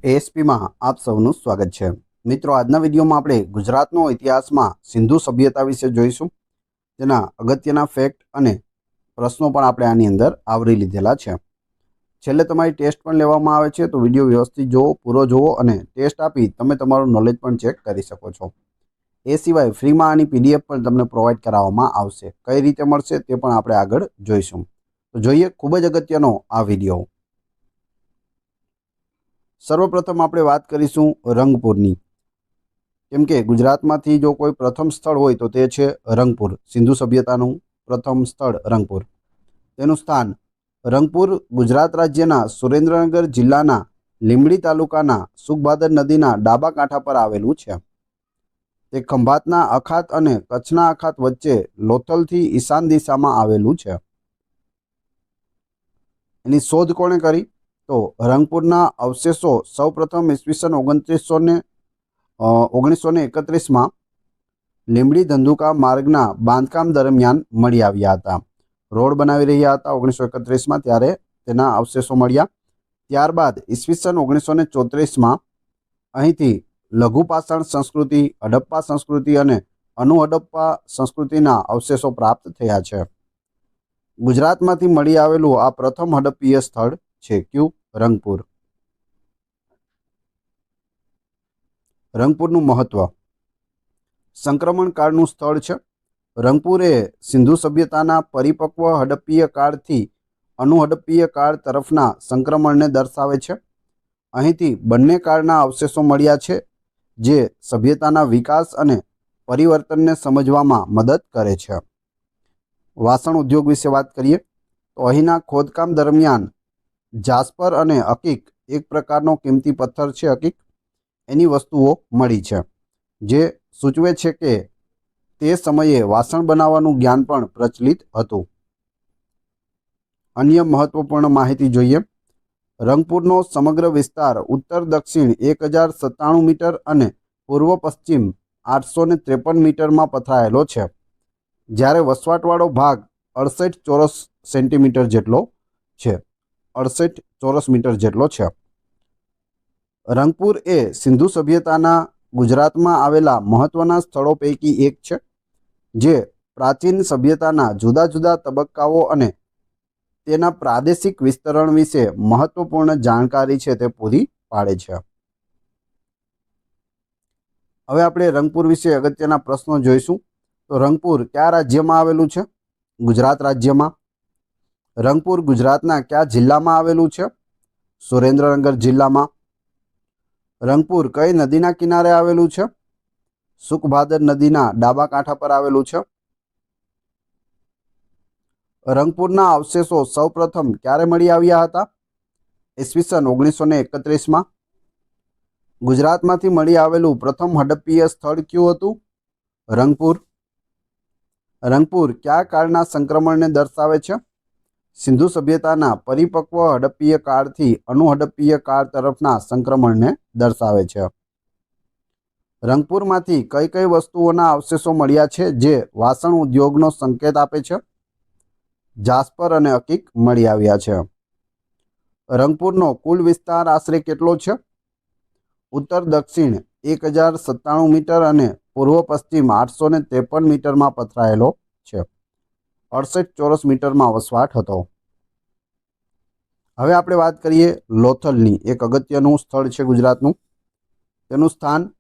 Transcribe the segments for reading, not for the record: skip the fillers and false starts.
ASP માં આપ સૌનું સ્વાગત છે। મિત્રો, આજના વિડીયોમાં આપણે ગુજરાતનો ઇતિહાસમાં સિંધુ સભ્યતા વિશે જોઈશું। તેના અગત્યના ફેક્ટ અને પ્રશ્નો પણ આપણે આની અંદર આવરી લીધેલા છે। છેલ્લે તમારી ટેસ્ટ પણ લેવામાં આવે છે, તો વિડીયો વ્યવસ્થિત જોવો, પૂરો જોવો અને ટેસ્ટ આપી તમે તમારું નોલેજ પણ ચેક કરી શકો છો। એ સિવાય ફ્રીમાં આની પીડીએફ પણ તમને પ્રોવાઈડ કરાવવામાં આવશે। કઈ રીતે મળશે તે પણ આપણે આગળ જોઈશું। તો જોઈએ ખૂબ જ અગત્યનો આ વિડીયો। સર્વપ્રથમ આપણે વાત કરીશું રંગપુરની, કેમ કે ગુજરાતમાંથી જો કોઈ પ્રથમ સ્થળ હોય તો તે છે રંગપુર। સિંધુ સભ્યતાનું પ્રથમ સ્થળ રંગપુર। તેનું સ્થાન રંગપુર ગુજરાત રાજ્યના સુરેન્દ્રનગર જિલ્લાના લીંબડી તાલુકાના સુખભાદર નદીના ડાબા કાંઠા પર આવેલું છે। તે ખંભાતના અખાત અને કચ્છના અખાત વચ્ચે લોથલથી ઈશાન દિશામાં આવેલું છે। એની શોધ કોણે કરી? તો રંગપુરના અવશેષો સૌપ્રથમ ઈસવીસન 1931માં લીંબડી ધંધુકા માર્ગના બાંધકામ દરમિયાન મળી આવ્યા હતા। રોડ બનાવી રહ્યા હતા 1931માં, ત્યારે તેના અવશેષો મળ્યા। ત્યારબાદ ઈસવીસન 1934માં અહીંથી લઘુ પાષાણ સંસ્કૃતિ, હડપ્પા સંસ્કૃતિ અને અનુહડપ્પા સંસ્કૃતિના અવશેષો પ્રાપ્ત થયા છે। ગુજરાતમાંથી મળી આવેલું આ પ્રથમ હડપ્પીય સ્થળ છે ક્યુ? રંગપુર। રંગપુરનું મહત્વ, સંક્રમણ કાળનું સ્થળ છે। રંગપુર એ સિંધુ સભ્યતાના પરિપક્વ હડપ્પીય કાળથી અનુહડપ્પીય કાળ તરફના સંક્રમણને દર્શાવે છે। અહીંથી બંને કાળના અવશેષો મળ્યા છે, જે સભ્યતાના વિકાસ અને પરિવર્તનને સમજવામાં મદદ કરે છે। વાસણ ઉદ્યોગ વિશે વાત કરીએ તો અહીંના ખોદકામ દરમિયાન જાસ્પર અને અકીક, એક પ્રકારનો કિંમતી પથ્થર છે અકીક, એની વસ્તુઓ મળી છે, જે સૂચવે છે કે તે સમયે વાસણ બનાવવાનું જ્ઞાન પણ પ્રચલિત હતું। અન્ય મહત્વપૂર્ણ માહિતી જોઈએ। રંગપુરનો સમગ્ર વિસ્તાર ઉત્તર દક્ષિણ 1097 મીટર અને પૂર્વ પશ્ચિમ 853 મીટરમાં પથરાયેલો છે, જ્યારે વસવાટવાળો ભાગ 68 ચોરસ સેન્ટીમીટર જેટલો છે। 68 ચોરસ મીટર જેટલો છે। રંગપુર એ સિંધુ સભ્યતાના ગુજરાતમાં આવેલા મહત્વના સ્થળો પૈકી એક છે, જે પ્રાચીન સભ્યતાના જુદા જુદા તબક્કાઓ અને તેના પ્રાદેશિક વિસ્તરણ વિશે મહત્વપૂર્ણ જાણકારી છે તે પૂરી પાડે છે। હવે આપણે રંગપુર વિશે અગત્યના પ્રશ્નો જોઈશું। તો રંગપુર કયા રાજ્યમાં આવેલું છે? ગુજરાત રાજ્યમાં। રંગપુર ગુજરાતના કયા જિલ્લામાં આવેલું છે? સુરેન્દ્રનગર જિલ્લામાં। રંગપુર કઈ નદીના કિનારે આવેલું છે? સુખભાદર નદીના ડાબા કાંઠા પર આવેલું છે। રંગપુરના અવશેષો સૌપ્રથમ ક્યારે મળી આવ્યા હતા? ઈસવીસન 1931માં। ગુજરાતમાંથી મળી આવેલું પ્રથમ હડપ્પીય સ્થળ કયું હતું? રંગપુર। રંગપુર કયા કાળના સંક્રમણને દર્શાવે છે? સિંધુ સભ્યતાના પરિપક્વ હડપ્પીય કાળથી અનુહડપ્પીય કાળ તરફના સંક્રમણને દર્શાવે છે। રંગપુરમાંથી કઈ કઈ વસ્તુઓના અવશેષો મળ્યા છે જે વાસણ ઉદ્યોગનો સંકેત આપે છે? જાસ્પર અને અકીક મળી આવ્યા છે। રંગપુરનો કુલ વિસ્તાર આશરે કેટલો છે? ઉત્તર દક્ષિણ 1097 મીટર અને પૂર્વ પશ્ચિમ 853 મીટરમાં પથરાયેલો છે। 68 ચોરસ મીટરમાં વસવાટ હતો। હવે આપણે વાત કરીએ લોથલની। એક અગત્યનું સ્થળ છે ગુજરાતનું। તેનું સ્થાન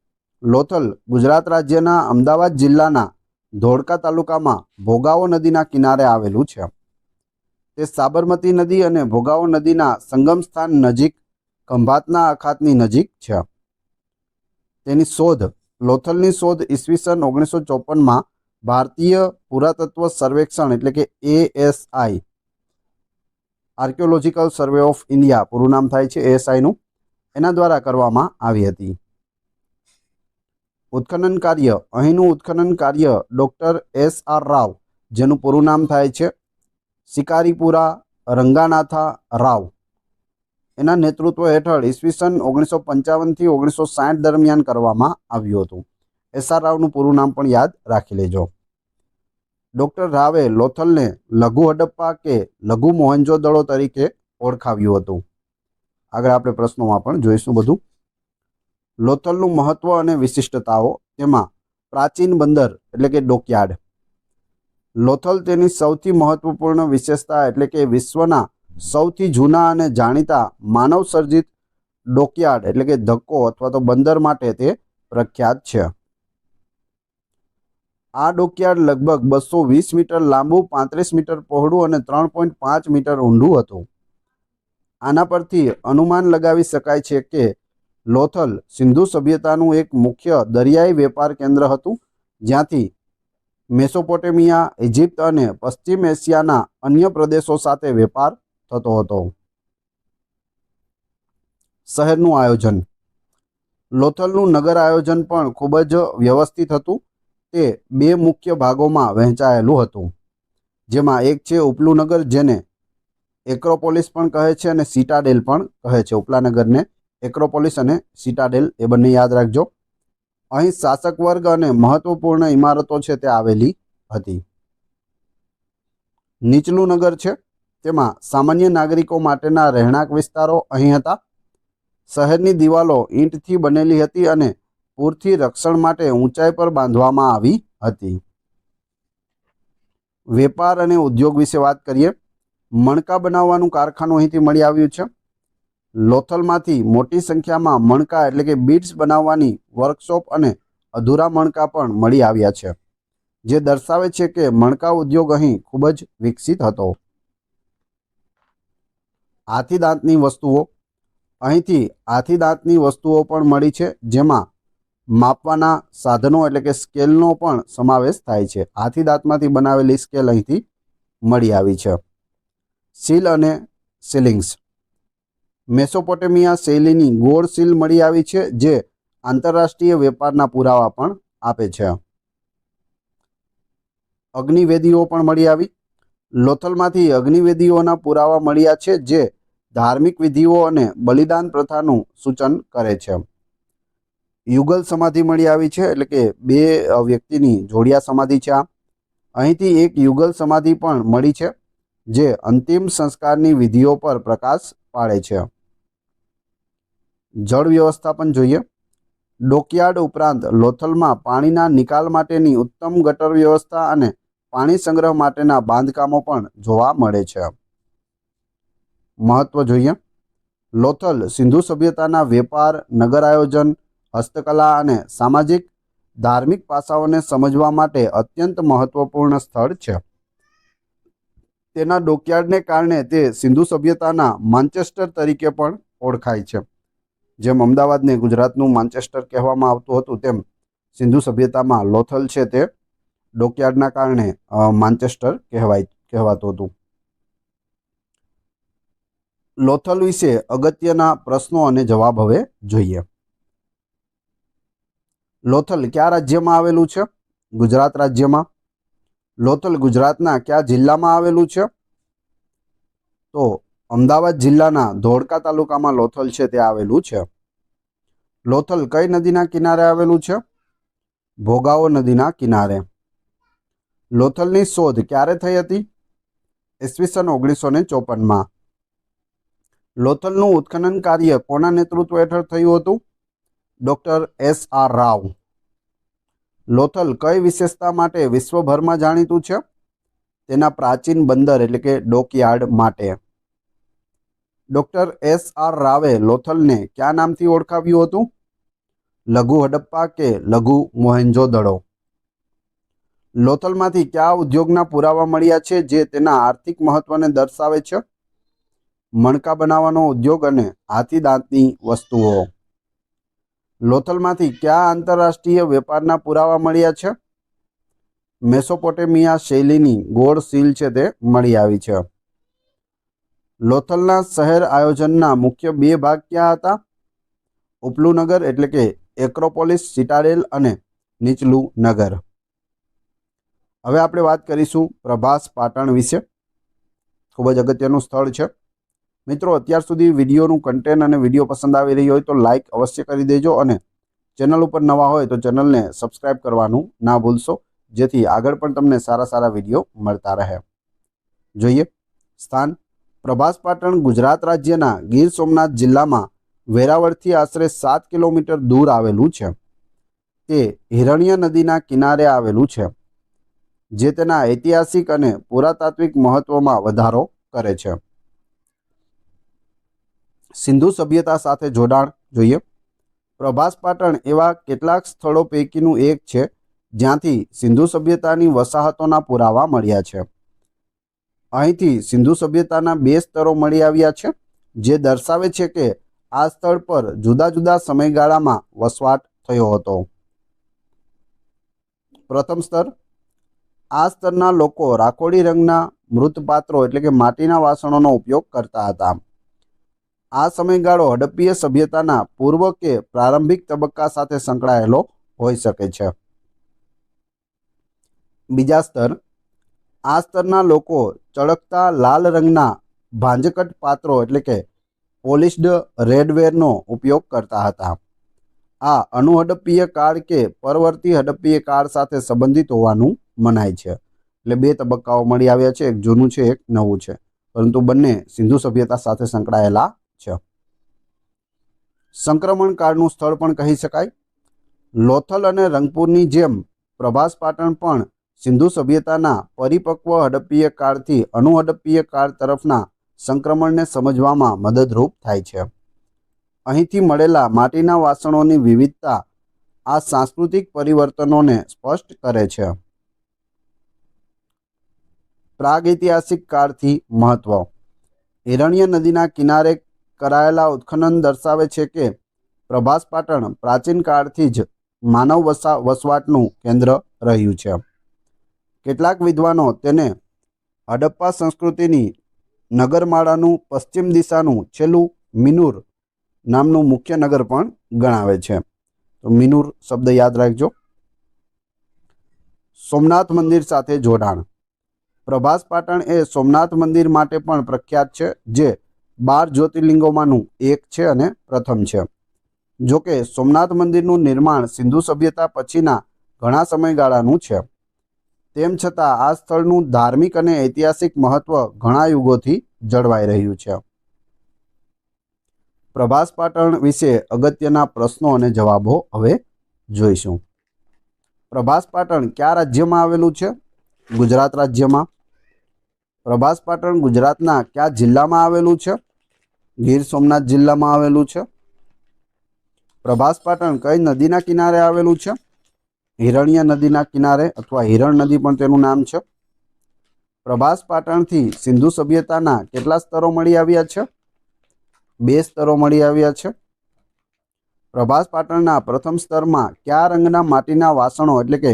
લોથલ ગુજરાત રાજ્યના અમદાવાદ જિલ્લાના ધોળકા તાલુકામાં ભોગાવો નદીના કિનારે આવેલું છે। તે સાબરમતી નદી અને ભોગાવો નદીના સંગમ સ્થાન નજીક ખંભાતના અખાતની નજીક છે। તેની શોધ, લોથલની શોધ ઈસવીસન 1954માં ભારતીય પુરાતત્વ સર્વેક્ષણ એટલે કે ASI, archaeological survey of India પૂરું નામ થાય છે ASIનું, એના દ્વારા કરવામાં આવી હતી। ઉત્ખનન કાર્ય, અહીંનું ઉત્ખનન કાર્ય ડૉક્ટર SR રાવ, જેનું પૂરું નામ થાય છે શિકારીપુરા રંગાનાથા રાવ, એના નેતૃત્વ હેઠળ ઈસવીસન 1955થી 1960 દરમિયાન કરવામાં આવ્યું હતું। SR રાવનું પૂરું નામ પણ યાદ રાખી લેજો। ડૉક્ટર રાવે લોથલને લઘુ હડપ્પા કે લઘુ મોહેન્જો દડો તરીકે ઓળખાવ્યું હતું। આગળ આપણે પ્રશ્નોમાં પણ જોઈશું બધું। લોથલનું મહત્વ અને વિશિષ્ટતાઓ, તેમાં પ્રાચીન બંદર એટલે કે ડોકયાર્ડ. લોથલ તેની સૌથી મહત્વપૂર્ણ વિશેષતા એટલે કે વિશ્વના સૌથી જૂના અને જાણીતા માનવ સર્જિત ડોકયાર્ડ એટલે કે ધક્કો અથવા તો બંદર માટે તે પ્રખ્યાત છે. આ ડોકયાર્ડ લગભગ 220 મીટર લાંબુ, 35 મીટર પહોળું અને 3.5 મીટર ઊંડું હતું. આના પરથી અનુમાન લગાવી શકાય છે કે લોથલ સિંધુ સભ્યતાનું એક મુખ્ય દરિયાઈ વેપાર કેન્દ્ર હતું, જ્યાંથી મેસોપોટેમિયા, ઇજિપ્ત અને પશ્ચિમ એશિયાના અન્ય પ્રદેશો સાથે વેપાર થતો હતો. શહેરનું આયોજન. લોથલનું નગર આયોજન પણ ખૂબ જ વ્યવસ્થિત હતું. તે બે મુખ્ય ભાગોમાં વહેંચાયેલું હતું, જેમાં એક છે ઉપલું નગર, જેને એક્રોપોલિસ પણ કહે છે અને સિટાડેલ પણ કહે છે. ઉપલા નગરને એક્રોપોલિસ અને સિટાડેલ એ બંને યાદ રાખજો. અહીં શાસક વર્ગ અને મહત્વપૂર્ણ ઇમારતો છે તે આવેલી હતી. નીચલું નગર છે, તેમાં સામાન્ય નાગરિકો માટેના રહેણાંક વિસ્તારો અહીં હતા. શહેરની દિવાલો ઈંટથી બનેલી હતી અને પૂરથી રક્ષણ માટે ઊંચાઈ પર બાંધવામાં આવી હતી. વેપાર અને ઉદ્યોગ વિશે વાત કરીએ. મણકા બનાવવાનું કારખાનું અહીંથી મળી આવ્યું છે. લોથલમાંથી મોટી સંખ્યામાં મણકા એટલે કે બીડ્સ બનાવવાની વર્કશોપ અને અધૂરા મણકા પણ મળી આવ્યા છે, જે દર્શાવે છે કે મણકા ઉદ્યોગ અહીં ખૂબ જ વિકસિત હતો. હાથી દાંતની વસ્તુઓ. અહીંથી હાથી દાંતની વસ્તુઓ પણ મળી છે, જેમાં માપવાના સાધનો એટલે કે સ્કેલનો પણ સમાવેશ થાય છે. હાથી દાંતમાંથી બનાવેલી સ્કેલ અહીંથી મળી આવી છે. સીલ અને સીલિંગ્સ. મેસોપોટેમિયા શૈલીની ગોળ સીલ મળી આવી છે, જે આંતરરાષ્ટ્રીય વેપારના પુરાવા પણ આપે છે. અગ્નિવેદીઓ પણ મળી આવી. લોથલમાંથી અગ્નિવેદીઓના પુરાવા મળ્યા છે, જે ધાર્મિક વિધિઓ અને બલિદાન પ્રથાનું સૂચન કરે છે. યુગલ સમાધિ મળી આવી છે, એટલે કે બે વ્યક્તિની જોડિયા સમાધિ છે. અહીંથી એક યુગલ સમાધિ પણ મળી છે, જે અંતિમ સંસ્કારની વિધિઓ પર પ્રકાશ પાડે છે. જળ વ્યવસ્થાપન જોઈએ. ડોકયાર્ડ ઉપરાંત લોથલમાં પાણીના નિકાલ માટેની ઉત્તમ ગટર વ્યવસ્થા અને પાણી સંગ્રહ માટેના બાંધકામો પણ જોવા મળે છે. મહત્વ જોઈએ. લોથલ સિંધુ સભ્યતાના વેપાર, નગર આયોજન, હસ્તકલા અને સામાજિક ધાર્મિક પાસાઓને સમજવા માટે અત્યંત મહત્વપૂર્ણ સ્થળ છે. તેના ડોકયાર્ડને કારણે તે સિંધુ સભ્યતાના માન્ચેસ્ટર તરીકે પણ ઓળખાય છે. જેમ અમદાવાદને ગુજરાતનું માન્ચેસ્ટર કહેવામાં આવતું હતું, તેમ સિંધુ સભ્યતામાં લોથલ છે તે ડોકયાર્ડના કારણે માન્ચેસ્ટર કહેવાતું હતું. લોથલ વિશે અગત્યના પ્રશ્નો અને જવાબ હવે જોઈએ. લોથલ કયા રાજ્યમાં આવેલું છે? ગુજરાત રાજ્યમાં. લોથલ ગુજરાતના કયા જિલ્લામાં આવેલું છે? તો અમદાવાદ જિલ્લાના ધોળકા તાલુકામાં લોથલ છે તે આવેલું છે. લોથલ કઈ નદીના કિનારે આવેલું છે? ભોગાવો નદીના કિનારે. લોથલની શોધ ક્યારે થઈ હતી? ઈસવીસન 1954માં. લોથલનું ઉત્ખનન કાર્ય કોના નેતૃત્વ હેઠળ થયું હતું? Doctor S.R. રાવ. લોથલ કઈ વિશેષતા માટે વિશ્વભરમાં જાણીતું છે? તેના પ્રાચીન બંદર એટલે કે ડોકયાર્ડ માટે. Doctor S.R. રાવે લોથલને કયા નામથી ઓળખાવ્યું હતું? લઘુ હડપ્પા કે લઘુ મોહેન્જો-દડો. લોથલમાંથી કયા ઉદ્યોગના પુરાવા મળ્યા છે જે તેના આર્થિક મહત્વને દર્શાવે છે? મણકા બનાવવાનો ઉદ્યોગ અને હાથી દાંતની વસ્તુઓ. લોથલમાંથી કયા આંતરરાષ્ટ્રીય વેપારના પુરાવા મળ્યા છે? મેસોપોટેમિયા શૈલીની ગોળ સીલ છે તે મળી આવી છે. લોથલના શહેર આયોજનના મુખ્ય બે ભાગ ક્યાં હતા? ઉપલું નગર એટલે કે એક્રોપોલિસ સિટાડેલ અને નીચલું નગર. હવે આપણે વાત કરીશું પ્રભાસ પાટણ વિશે. ખૂબ જ અગત્યનું સ્થળ છે. મિત્રો, અત્યાર સુધી વિડીયોનું કન્ટેન્ટ અને વિડીયો પસંદ આવી રહી હોય તો લાઇક અવશ્ય કરી દેજો અને ચેનલ ઉપર નવા હોય તો ચેનલને સબસ્ક્રાઈબ કરવાનું ના ભૂલશો, જેથી આગળ પણ તમને સારા સારા વિડીયો મળતા રહે. જોઈએ સ્થાન. પ્રભાસ પાટણ ગુજરાત રાજ્યના ગીર સોમનાથ જિલ્લામાં વેરાવળથી આશરે 7 કિલોમીટર દૂર આવેલું છે. તે હિરણ્ય નદીના કિનારે આવેલું છે, જે તેના ઐતિહાસિક અને પુરાતાત્વિક મહત્વમાં વધારો કરે છે. સિંધુ સભ્યતા સાથે જોડાણ જોઈએ. પ્રભાસ પાટણ એવા કેટલાક સ્થળો પૈકીનું એક છે જ્યાંથી સિંધુ સભ્યતાની વસાહતોના પુરાવા મળ્યા છે. અહીંથી સિંધુ સભ્યતાના 2 સ્તરો મળી આવ્યા છે, જે દર્શાવે છે કે આ સ્થળ પર જુદા જુદા સમયગાળામાં વસવાટ થયો હતો. પ્રથમ સ્તર. આ સ્તરના લોકો રાખોડી રંગના મૃતપાત્રો એટલે કે માટીના વાસણોનો ઉપયોગ કરતા હતા. આ સમયગાળો હડપ્પીય સભ્યતાના પૂર્વ કે પ્રારંભિક તબક્કા સાથે સંકળાયેલો હોઈ શકે છે. બીજા સ્તર. આ સ્તરના લોકો ચળકતા લાલ રંગના ભાંજકટ પાત્રો એટલે કે પોલિશ્ડ રેડવેરનો ઉપયોગ કરતા હતા. આ અનુહડપ્પીય કાળ કે પરવર્તી હડપ્પીય કાળ સાથે સંબંધિત હોવાનું મનાય છે. એટલે 2 તબક્કાઓ મળી આવ્યા છે, એક જૂનું છે, એક નવું છે, પરંતુ બંને સિંધુ સભ્યતા સાથે સંકળાયેલા છે. સંક્રમણ કાળનું સ્થળ પણ કહી શકાય. લોથલ અને રંગપુરની જેમ પ્રભાસ પાટણ પણ સિંધુ સભ્યતાના પરિપક્વ હડપ્પીય કાળથી અનુહડપ્પીય કાળ તરફના સંક્રમણને સમજવામાં મદદરૂપ થાય છે. અહીંથી મળેલા માટીના વાસણોની વિવિધતા આ સાંસ્કૃતિક પરિવર્તનોને સ્પષ્ટ કરે છે. પ્રાગૈતિહાસિક કાળથી મહત્વ. હિરણ્ય નદીના કિનારે કરાયેલા ઉત્ખનન દર્શાવે છે કે પ્રભાસ પાટણ પ્રાચીન કાળથી જ માનવ વસવાટનું કેન્દ્ર રહ્યું છે. કેટલાક વિદ્વાનો તેને હડપ્પા સંસ્કૃતિની નગરમાળાનું પશ્ચિમ દિશાનું છેલ્લું મિનુર નામનું મુખ્ય નગર પણ ગણાવે છે. તો મિનુર શબ્દ યાદ રાખજો. સોમનાથ મંદિર સાથે જોડાણ. પ્રભાસ પાટણ એ સોમનાથ મંદિર માટે પણ પ્રખ્યાત છે, જે 12 જ્યોતિર્લિંગોમાંનું એક છે અને પ્રથમ છે. જો કે સોમનાથ મંદિરનું નિર્માણ સિંધુ સભ્યતા પછીના ઘણા સમયગાળાનું છે. તેમ છતાં આ સ્થળનું ધાર્મિક અને ઐતિહાસિક મહત્વ ઘણા યુગોથી જળવાઈ રહ્યું છે. પ્રભાસ પાટણ વિશે અગત્યના પ્રશ્નો અને જવાબો હવે જોઈશું. પ્રભાસ પાટણ કયા રાજ્યમાં આવેલું છે? ગુજરાત રાજ્યમાં. પ્રભાસ પાટણ ગુજરાતના કયા જિલ્લામાં આવેલું છે? ગીર સોમનાથ જિલ્લામાં આવેલું છે. પ્રભાસ પાટણ કઈ નદીના કિનારે આવેલું છે? હિરણ્ય નદીના કિનારે અથવા હિરણ નદી પણ તેનું નામ છે. પ્રભાસ પાટણથી સિંધુ સભ્યતાના કેટલા સ્તરો મળી આવ્યા છે? 2 સ્તરો મળી આવ્યા છે. પ્રભાસ પાટણના પ્રથમ સ્તરમાં કયા રંગના માટીના વાસણો એટલે કે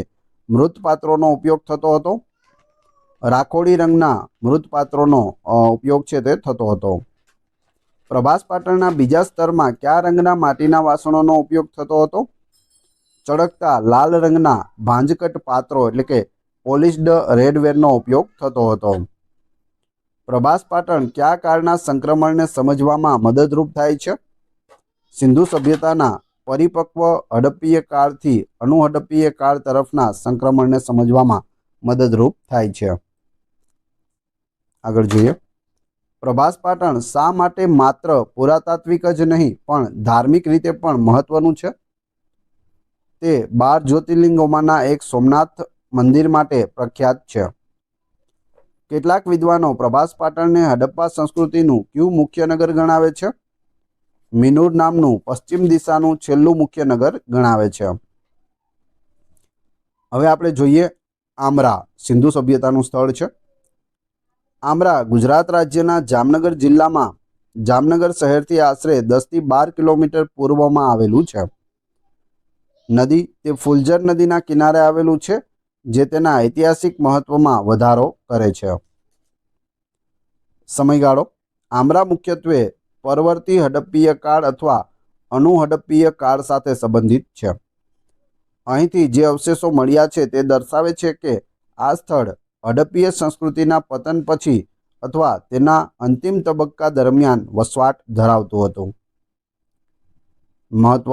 મૃતપાત્રોનો ઉપયોગ થતો હતો? રાખોડી રંગના મૃતપાત્રોનો ઉપયોગ છે તે થતો હતો. પ્રભાસ પાટણના બીજા સ્તરમાં કયા રંગના માટીના વાસણોનો ઉપયોગ થતો હતો? ચળકતા લાલ રંગના ભાંજકટ પાત્રો એટલે કે પોલિશ્ડ રેડવેરનો ઉપયોગ થતો હતો. પ્રભાસ પાટણ કયા કાળના સંક્રમણને સમજવામાં મદદરૂપ થાય છે? સિંધુ સભ્યતાના પરિપક્વ હડપ્પીય કાળથી અનુહડપ્પીય કાળ તરફના સંક્રમણને સમજવામાં મદદરૂપ થાય છે. આગળ જોઈએ. પ્રભાસ પાટણ શા માટે માત્ર પુરાતાત્વિક જ નહીં પણ ધાર્મિક રીતે પણ મહત્વનું છે? તે 12 જ્યોતિર્લિંગોમાંના એક સોમનાથ મંદિર માટે પ્રખ્યાત છે. કેટલાક વિદ્વાનો પ્રભાસ પાટણને હડપ્પા સંસ્કૃતિનું કયું મુખ્ય નગર ગણાવે છે? મિનુર નામનું પશ્ચિમ દિશાનું છેલ્લું મુખ્ય નગર ગણાવે છે. હવે આપણે જોઈએ આમરા સિંધુ સભ્યતાનું સ્થળ છે. આમરા ગુજરાત રાજ્યના જામનગર જિલ્લામાં જામનગર શહેરથી આશરે 10 થી 12 કિલોમીટર પૂર્વમાં આવેલું છે. નદી તે ફુલઝર નદીના કિનારે આવેલું છે, જે તેના ઐતિહાસિક મહત્વમાં વધારો કરે છે. સમયગાળો. આમરા મુખ્યત્વે પરવર્તી હડપ્પીય કાળ અથવા અનુહડપ્પીય કાળ સાથે સંબંધિત છે. અહીંથી જે અવશેષો મળ્યા છે તે દર્શાવે છે કે આ સ્થળ હડપ્પીય સંસ્કૃતિના પતન પછી અથવા તેના અંતિમ તબક્કા દરમિયાન વસવાટ ધરાવતું હતું. મહત્વ.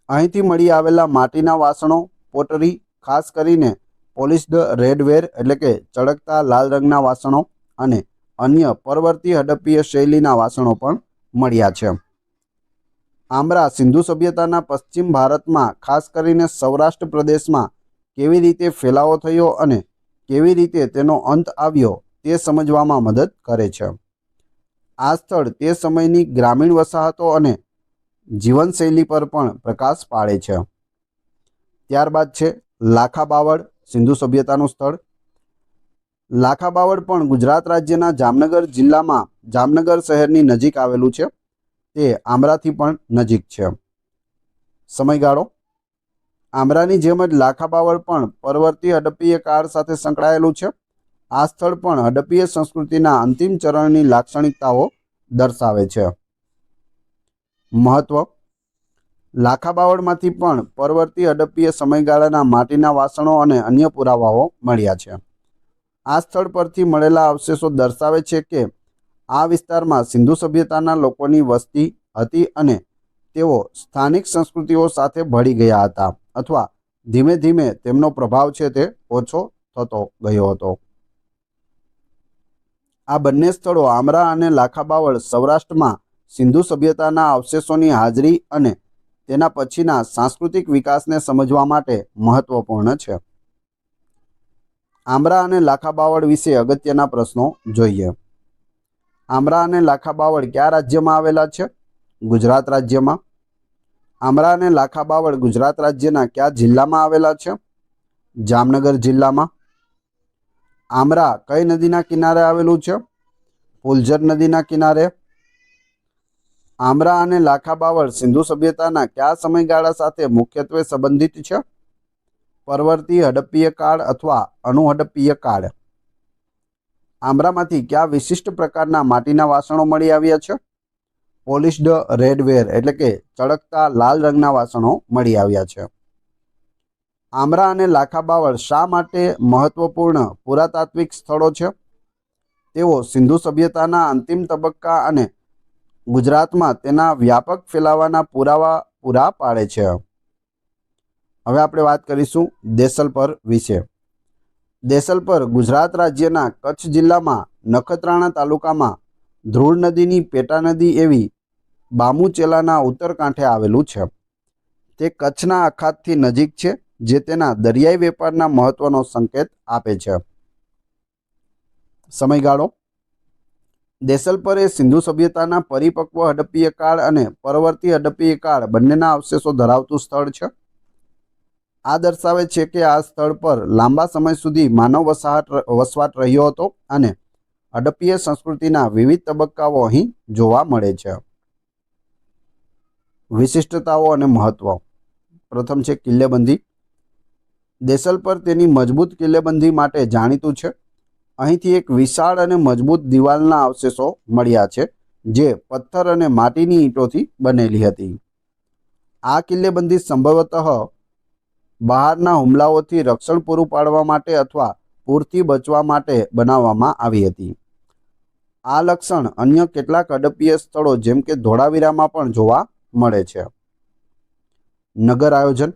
અહીંથી મળી આવેલા માટીના વાસણો, પોટરી, ખાસ કરીને પોલિશ્ડ રેડવેર એટલે કે ચળકતા લાલ રંગના વાસણો અને અન્ય પરવર્તી હડપ્પીય શૈલીના વાસણો પણ મળ્યા છે. આમરા સિંધુ સભ્યતાના પશ્ચિમ ભારતમાં ખાસ કરીને સૌરાષ્ટ્ર પ્રદેશમાં કેવી રીતે ફેલાવો થયો અને કેવી રીતે તેનો અંત આવ્યો તે સમજવામાં મદદ કરે છે. આ સ્થળ તે સમયની ગ્રામીણ વસાહતો અને જીવનશૈલી પર પણ પ્રકાશ પાડે છે. ત્યારબાદ છે લાખા બાવળ, સિંધુ સભ્યતાનું સ્થળ. લાખા બાવળ પણ ગુજરાત રાજ્યના જામનગર જિલ્લામાં જામનગર શહેરની નજીક આવેલું છે. તે આમરાથી પણ નજીક છે. સમયગાળો: આમરાની જેમ જ લાખા બાવળ પણ પરવર્તી હડપ્પીય કાળ સાથે સંકળાયેલું છે. આ સ્થળ પણ હડપ્પીય સંસ્કૃતિના અંતિમ ચરણની લાક્ષણિકતાઓ દર્શાવે છે. મહત્વ: લાખા બાવળમાંથી પણ પરવર્તી હડપ્પીય સમયગાળાના માટીના વાસણો અને અન્ય પુરાવાઓ મળ્યા છે. આ સ્થળ પરથી મળેલા અવશેષો દર્શાવે છે કે આ વિસ્તારમાં સિંધુ સભ્યતાના લોકોની વસ્તી હતી અને તેઓ સ્થાનિક સંસ્કૃતિઓ સાથે ભળી ગયા હતા અથવા ધીમે ધીમે તેમનો પ્રભાવ છે તે ઓછો થતો ગયો હતો. આ બંને સ્થળો આમરા અને લાખા બાવળ સૌરાષ્ટ્રમાં સિંધુ સભ્યતાના અવશેષોની હાજરી અને તેના પછીના સાંસ્કૃતિક વિકાસને સમજવા માટે મહત્વપૂર્ણ છે. આમરા અને લાખા બાવળ વિશે અગત્યના પ્રશ્નો જોઈએ. આમરા અને લાખા બાવળ કયા રાજ્યમાં આવેલા છે? ગુજરાત રાજ્યમાં. આમરા અને લાખા બાવળ ગુજરાત રાજ્યના કયા જિલ્લામાં આવેલા છે? જામનગર જિલ્લામાં. આમરા કઈ નદીના કિનારે આવેલું છે? ફુલઝર નદીના કિનારે. આમરા અને લાખા બાવળ સિંધુ સભ્યતાના કયા સમયગાળા સાથે મુખ્યત્વે સંબંધિત છે? પરવર્તી હડપ્પીય કાળ અથવા અનુહડપ્પીય કાળ. આમરામાંથી કયા વિશિષ્ટ પ્રકારના માટીના વાસણો મળી આવ્યા છે? પોલિશ્ડ રેડવેર એટલે કે ચળકતા લાલ રંગના વાસણો મળી આવ્યા છે. આમરા અને લાખા બાવળ શા માટે મહત્વપૂર્ણ પુરાતાત્વિક સ્થળો છે? તેઓ સિંધુ સભ્યતાના અંતિમ તબક્કા અને ગુજરાતમાં તેના વ્યાપક ફેલાવાના પુરાવા પૂરા પાડે છે. હવે આપણે વાત કરીશું દેસલપર વિશે. દેસલપર ગુજરાત રાજ્યના કચ્છ જિલ્લામાં નખત્રાણા તાલુકામાં ધ્રુળ નદીની પેટા નદી એવી બામુચેલાના ઉત્તર કાંઠે આવેલું છે. તે કચ્છના અખાતથી નજીક છે, જે તેના દરિયાઈ વેપારના મહત્વનો સંકેત આપે છે. સમયગાળો: દેસલપર એ સિંધુ સભ્યતાના પરિપક્વ હડપ્પીય કાળ અને પરવર્તી હડપ્પીય કાળ બંનેના અવશેષો ધરાવતું સ્થળ છે. આ દર્શાવે છે કે આ સ્થળ પર લાંબા સમય સુધી માનવ વસવાટ રહ્યો હતો અને હડપ્પીય સંસ્કૃતિના વિવિધ તબક્કાઓ અહીં જોવા મળે છે. વિશિષ્ટતાઓ અને મહત્વ: પ્રથમ છે કિલ્લેબંધી. દેસલપર તેની મજબૂત કિલ્લેબંધી માટે જાણીતું છે. અહીંથી એક વિશાળ અને મજબૂત દિવાલના અવશેષો મળ્યા છે, જે પથ્થર અને માટીની ઈંટોથી બનેલી હતી. આ કિલ્લેબંધી સંભવતઃ બહારના હુમલાઓથી રક્ષણ પૂરું પાડવા માટે અથવા પૂરથી બચવા માટે બનાવવામાં આવી હતી. આ લક્ષણ અન્ય કેટલાક હડપ્પીય સ્થળો જેમ કે ધોળાવીરામાં પણ જોવા મળે છે. નગર આયોજન: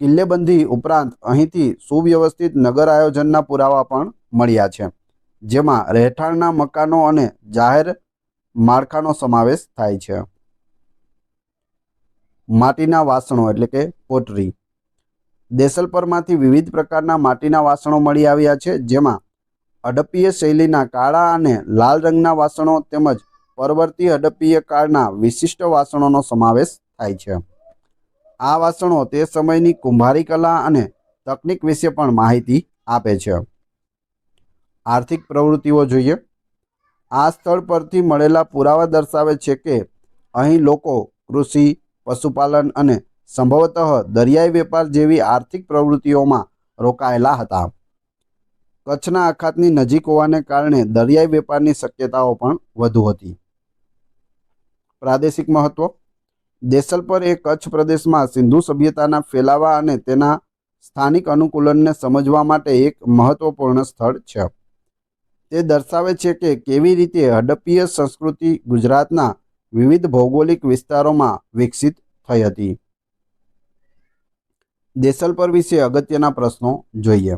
કિલ્લેબંધી ઉપરાંત અહીંથી સુવ્યવસ્થિત નગર આયોજનના પુરાવા પણ મળ્યા છે, જેમાં રહેઠાણના મકાનો અને જાહેર માળખાનો સમાવેશ થાય છે. માટીના વાસણો એટલે કે પોટરી. દેસલપરમાંથી વિવિધ પ્રકારના માટીના વાસણો મળી આવ્યા છે, જેમાં હડપ્પીય શૈલીના કાળા અને લાલ રંગના વાસણો તેમજ પરવર્તી હડપ્પીય કાળના વિશિષ્ટ વાસણોનો સમાવેશ થાય છે. આ વાસણો તે સમયની કુંભારી કલા અને તકનીક વિશે પણ માહિતી આપે છે. આર્થિક પ્રવૃત્તિઓ જોઈએ. આ સ્થળ પરથી મળેલા પુરાવા દર્શાવે છે કે અહીં લોકો કૃષિ, પશુપાલન અને સંભવતઃ દરિયાઈ વેપાર જેવી આર્થિક પ્રવૃત્તિઓમાં રોકાયેલા હતા. કચ્છના અખાતની નજીક હોવાને કારણે દરિયાઈ વેપારની શક્યતાઓ પણ વધુ હતી. પ્રાદેશિક મહત્વ: દેસલપર એ કચ્છ પ્રદેશમાં સિંધુ સભ્યતાના ફેલાવા અને તેના સ્થાનિક અનુકૂલનને સમજવા માટે એક મહત્વપૂર્ણ સ્થળ છે. તે દર્શાવે છે કે કેવી રીતે હડપ્પીય સંસ્કૃતિ ગુજરાતના વિવિધ ભૌગોલિક વિસ્તારોમાં વિકસિત થઈ હતી. દેસલપર વિશે અગત્યના પ્રશ્નો જોઈએ.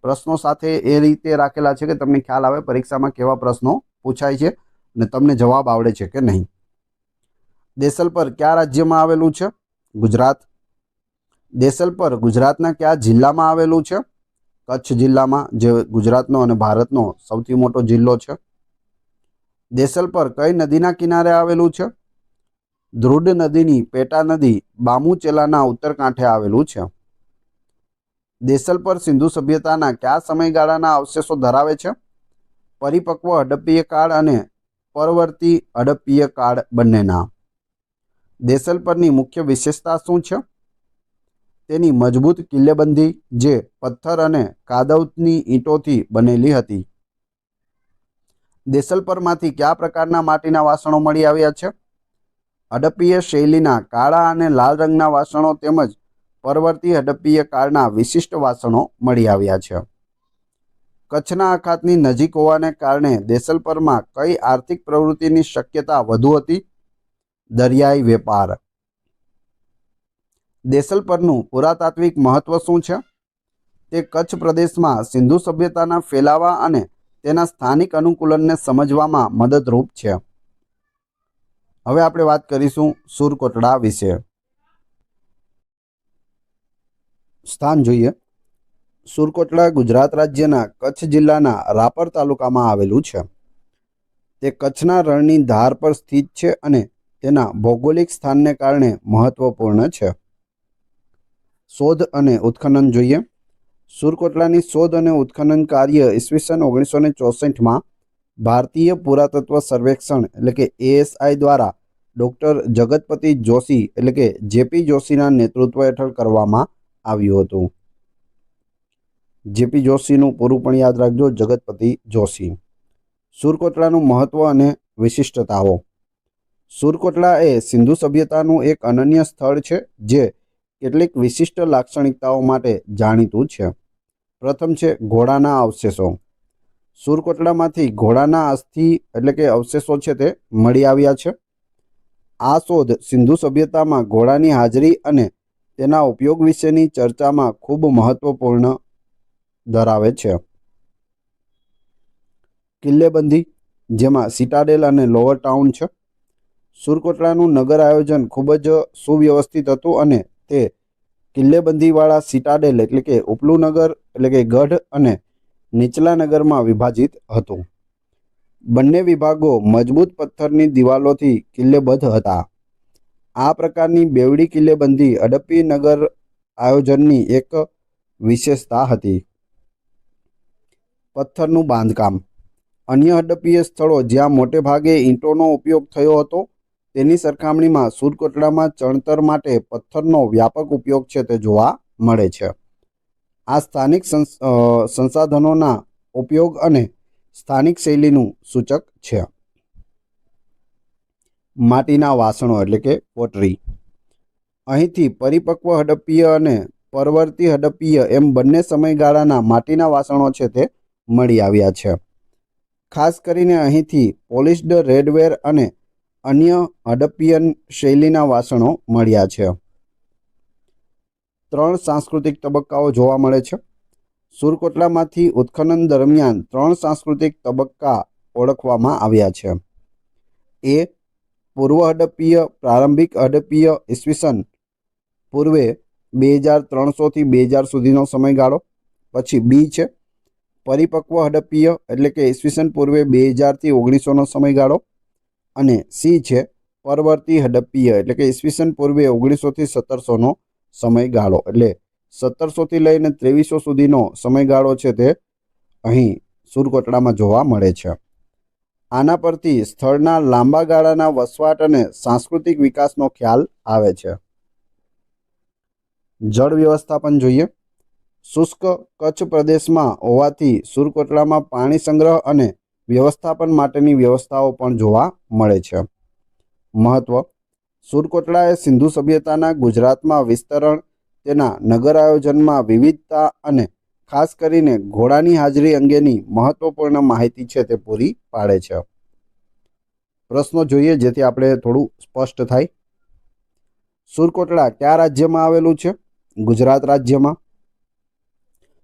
પ્રશ્નો સાથે એ રીતે રાખેલા છે કે તમને ખ્યાલ આવે પરીક્ષામાં કેવા પ્રશ્નો પૂછાય છે અને તમને જવાબ આવડે છે કે નહીં. દેસલપર કયા રાજ્યમાં આવેલું છે? ગુજરાત. દેસલપર ગુજરાતના કયા જિલ્લામાં આવેલું છે? કચ્છ જિલ્લામાં, જે ગુજરાતનો અને ભારતનો સૌથી મોટો જિલ્લો છે. દેસલપર કઈ નદીના કિનારે આવેલું છે? ધ્રુડ નદીની પેટા નદી બામુચેલાના ઉત્તર કાંઠે આવેલું છે. દેસલપર સિંધુ સભ્યતાના કયા સમયગાળાના અવશેષો ધરાવે છે? પરિપક્વ હડપ્પીય કાળ અને પરવર્તી હડપ્પીય કાળ બંનેના. દેસલપરની મુખ્ય વિશેષતા શું છે? તેની મજબૂત કિલ્લેબંધી જે પથ્થર અને કાદવની ઈંટોથી બનેલી હતી. દેસલપરમાંથી કયા પ્રકારના માટીના વાસણો મળી આવ્યા છે? હડપ્પીય શૈલીના કાળા અને લાલ રંગના વાસણો તેમજ પરવર્તી હડપ્પીય કાળના વિશિષ્ટ વાસણો મળી આવ્યા છે. કચ્છના અખાતની નજીક હોવાને કારણે દેસલપરમાં કઈ આર્થિક પ્રવૃત્તિની શક્યતા વધુ હતી? દરિયાઈ વેપાર. દેસલપરનું પુરાતાત્વિક મહત્વ શું છે? તે કચ્છ પ્રદેશમાં સિંધુ સભ્યતાના ફેલાવા અને તેના સ્થાનિક અનુકૂલનને સમજવામાં મદદરૂપ છે. હવે આપણે વાત કરીશું સુરકોટડા વિશે. સ્થાન જોઈએ. સુરકોટડા ગુજરાત રાજ્યના કચ્છ જિલ્લાના રાપર તાલુકામાં આવેલું છે. તે કચ્છના રણની ધાર પર સ્થિત છે અને તેના ભૌગોલિક સ્થાનને કારણે મહત્વપૂર્ણ છે. શોધ અને ઉત્ખનન જોઈએ. સુરકોટલાની શોધ અને ઉત્ખનન કાર્ય ઈસવીસન 1964માં ભારતીય પુરાતત્વ સર્વેક્ષણ એટલે કે ASI દ્વારા ડૉક્ટર જગતપતિ જોશી એટલે કે JP જોશીના નેતૃત્વ હેઠળ કરવામાં આવ્યું હતું. JP જોશીનું પૂરું પણ યાદ રાખજો, જગતપતિ જોશી. સુરકોટલાનું મહત્વ અને વિશિષ્ટતાઓ. સુરકોટલા એ સિંધુ સભ્યતાનું એક અનન્ય સ્થળ છે જે કેટલીક વિશિષ્ટ લાક્ષણિકતાઓ માટે જાણીતું છે. પ્રથમ છે ઘોડાના અવશેષો. સુરકોટલામાંથી ઘોડાના અસ્થિ એટલે કે અવશેષો છે તે મળી આવ્યા છે. આ શોધ સિંધુ સભ્યતામાં ઘોડાની હાજરી અને તેના ઉપયોગ વિશેની ચર્ચામાં ખૂબ મહત્વપૂર્ણ ધરાવે છે. કિલ્લેબંધી, જેમાં સિટાડેલ અને લોઅર ટાઉન છે. સુરકોટલાનું નગર આયોજન ખૂબ જ સુવ્યવસ્થિત હતું અને તે કિલ્લેબંધીવાળા સિટાડેલ એટલે કે ઉપલું નગર એટલે કે ગઢ અને નીચલા નગરમાં વિભાજિત હતું. બંને વિભાગો મજબૂત પથ્થરની દિવાલોથી કિલ્લેબદ્ધ હતા. આ પ્રકારની બેવડી કિલ્લેબંધી હડપ્પી નગર આયોજનની એક વિશેષતા હતી. પથ્થરનું બાંધકામ. અન્ય હડપ્પીય સ્થળો જ્યાં મોટે ભાગે ઈંટોનો ઉપયોગ થયો હતો તેની સરખામણીમાં સુરકોટલામાં ચણતર માટે પથ્થરનો વ્યાપક ઉપયોગ છે તે જોવા મળે છે. આ સ્થાનિક સંસાધનોના ઉપયોગ અને સ્થાનિક શૈલીનું સૂચક છે. માટીના વાસણો એટલે કે પોટરી. અહીંથી પરિપક્વ હડપ્પીય અને પરવર્તી હડપ્પીય એમ બંને સમયગાળાના માટીના વાસણો છે તે મળી આવ્યા છે. ખાસ કરીને અહીંથી પોલિશ્ડ રેડવેર અને અન્ય હડપ્પીયન શૈલીના વાસણો મળ્યા છે. 3 સાંસ્કૃતિક તબક્કાઓ જોવા મળે છે. સુરકોટલામાંથી ઉત્ખનન દરમિયાન 3 સાંસ્કૃતિક તબક્કા ઓળખવામાં આવ્યા છે. એ પૂર્વ હડપ્પીય પ્રારંભિક હડપ્પીય ઈસવીસન પૂર્વે 2300 થી 2000 સુધીનો સમયગાળો. પછી બી છે પરિપક્વ હડપ્પીય એટલે કે ઈસવીસન પૂર્વે 2000 થી 1900નો સમયગાળો. અને સી છે પરવર્તી હડપ્પીય એટલે કે ઈસવીસન પૂર્વે 1900 થી 1700નો સમયગાળો. એટલે 1700 થી લઈને 2300 સુધીનો સમયગાળો છે તે અહીં સુરકોટલામાં જોવા મળે છે. આના પરથી સ્થળના લાંબા ગાળાના વસવાટ અને સાંસ્કૃતિક વિકાસનો ખ્યાલ આવે છે. જળ વ્યવસ્થાપન જોઈએ. શુષ્ક કચ્છ પ્રદેશમાં હોવાથી સુરકોટલામાં પાણી સંગ્રહ અને વ્યવસ્થાપન માટેની વ્યવસ્થાઓ પણ જોવા મળે છે. મહત્વ. સુરકોટલા એ સિંધુ સભ્યતાના ગુજરાતમાં વિસ્તરણ, તેના નગર આયોજનમાં વિવિધતા અને ખાસ કરીને ઘોડાની હાજરી અંગેની મહત્વપૂર્ણ માહિતી છે તે પૂરી પાડે છે. પ્રશ્નો જોઈએ જેથી આપણે થોડું સ્પષ્ટ થાય. સુરકોટલા કયા રાજ્યમાં આવેલું છે? ગુજરાત રાજ્યમાં.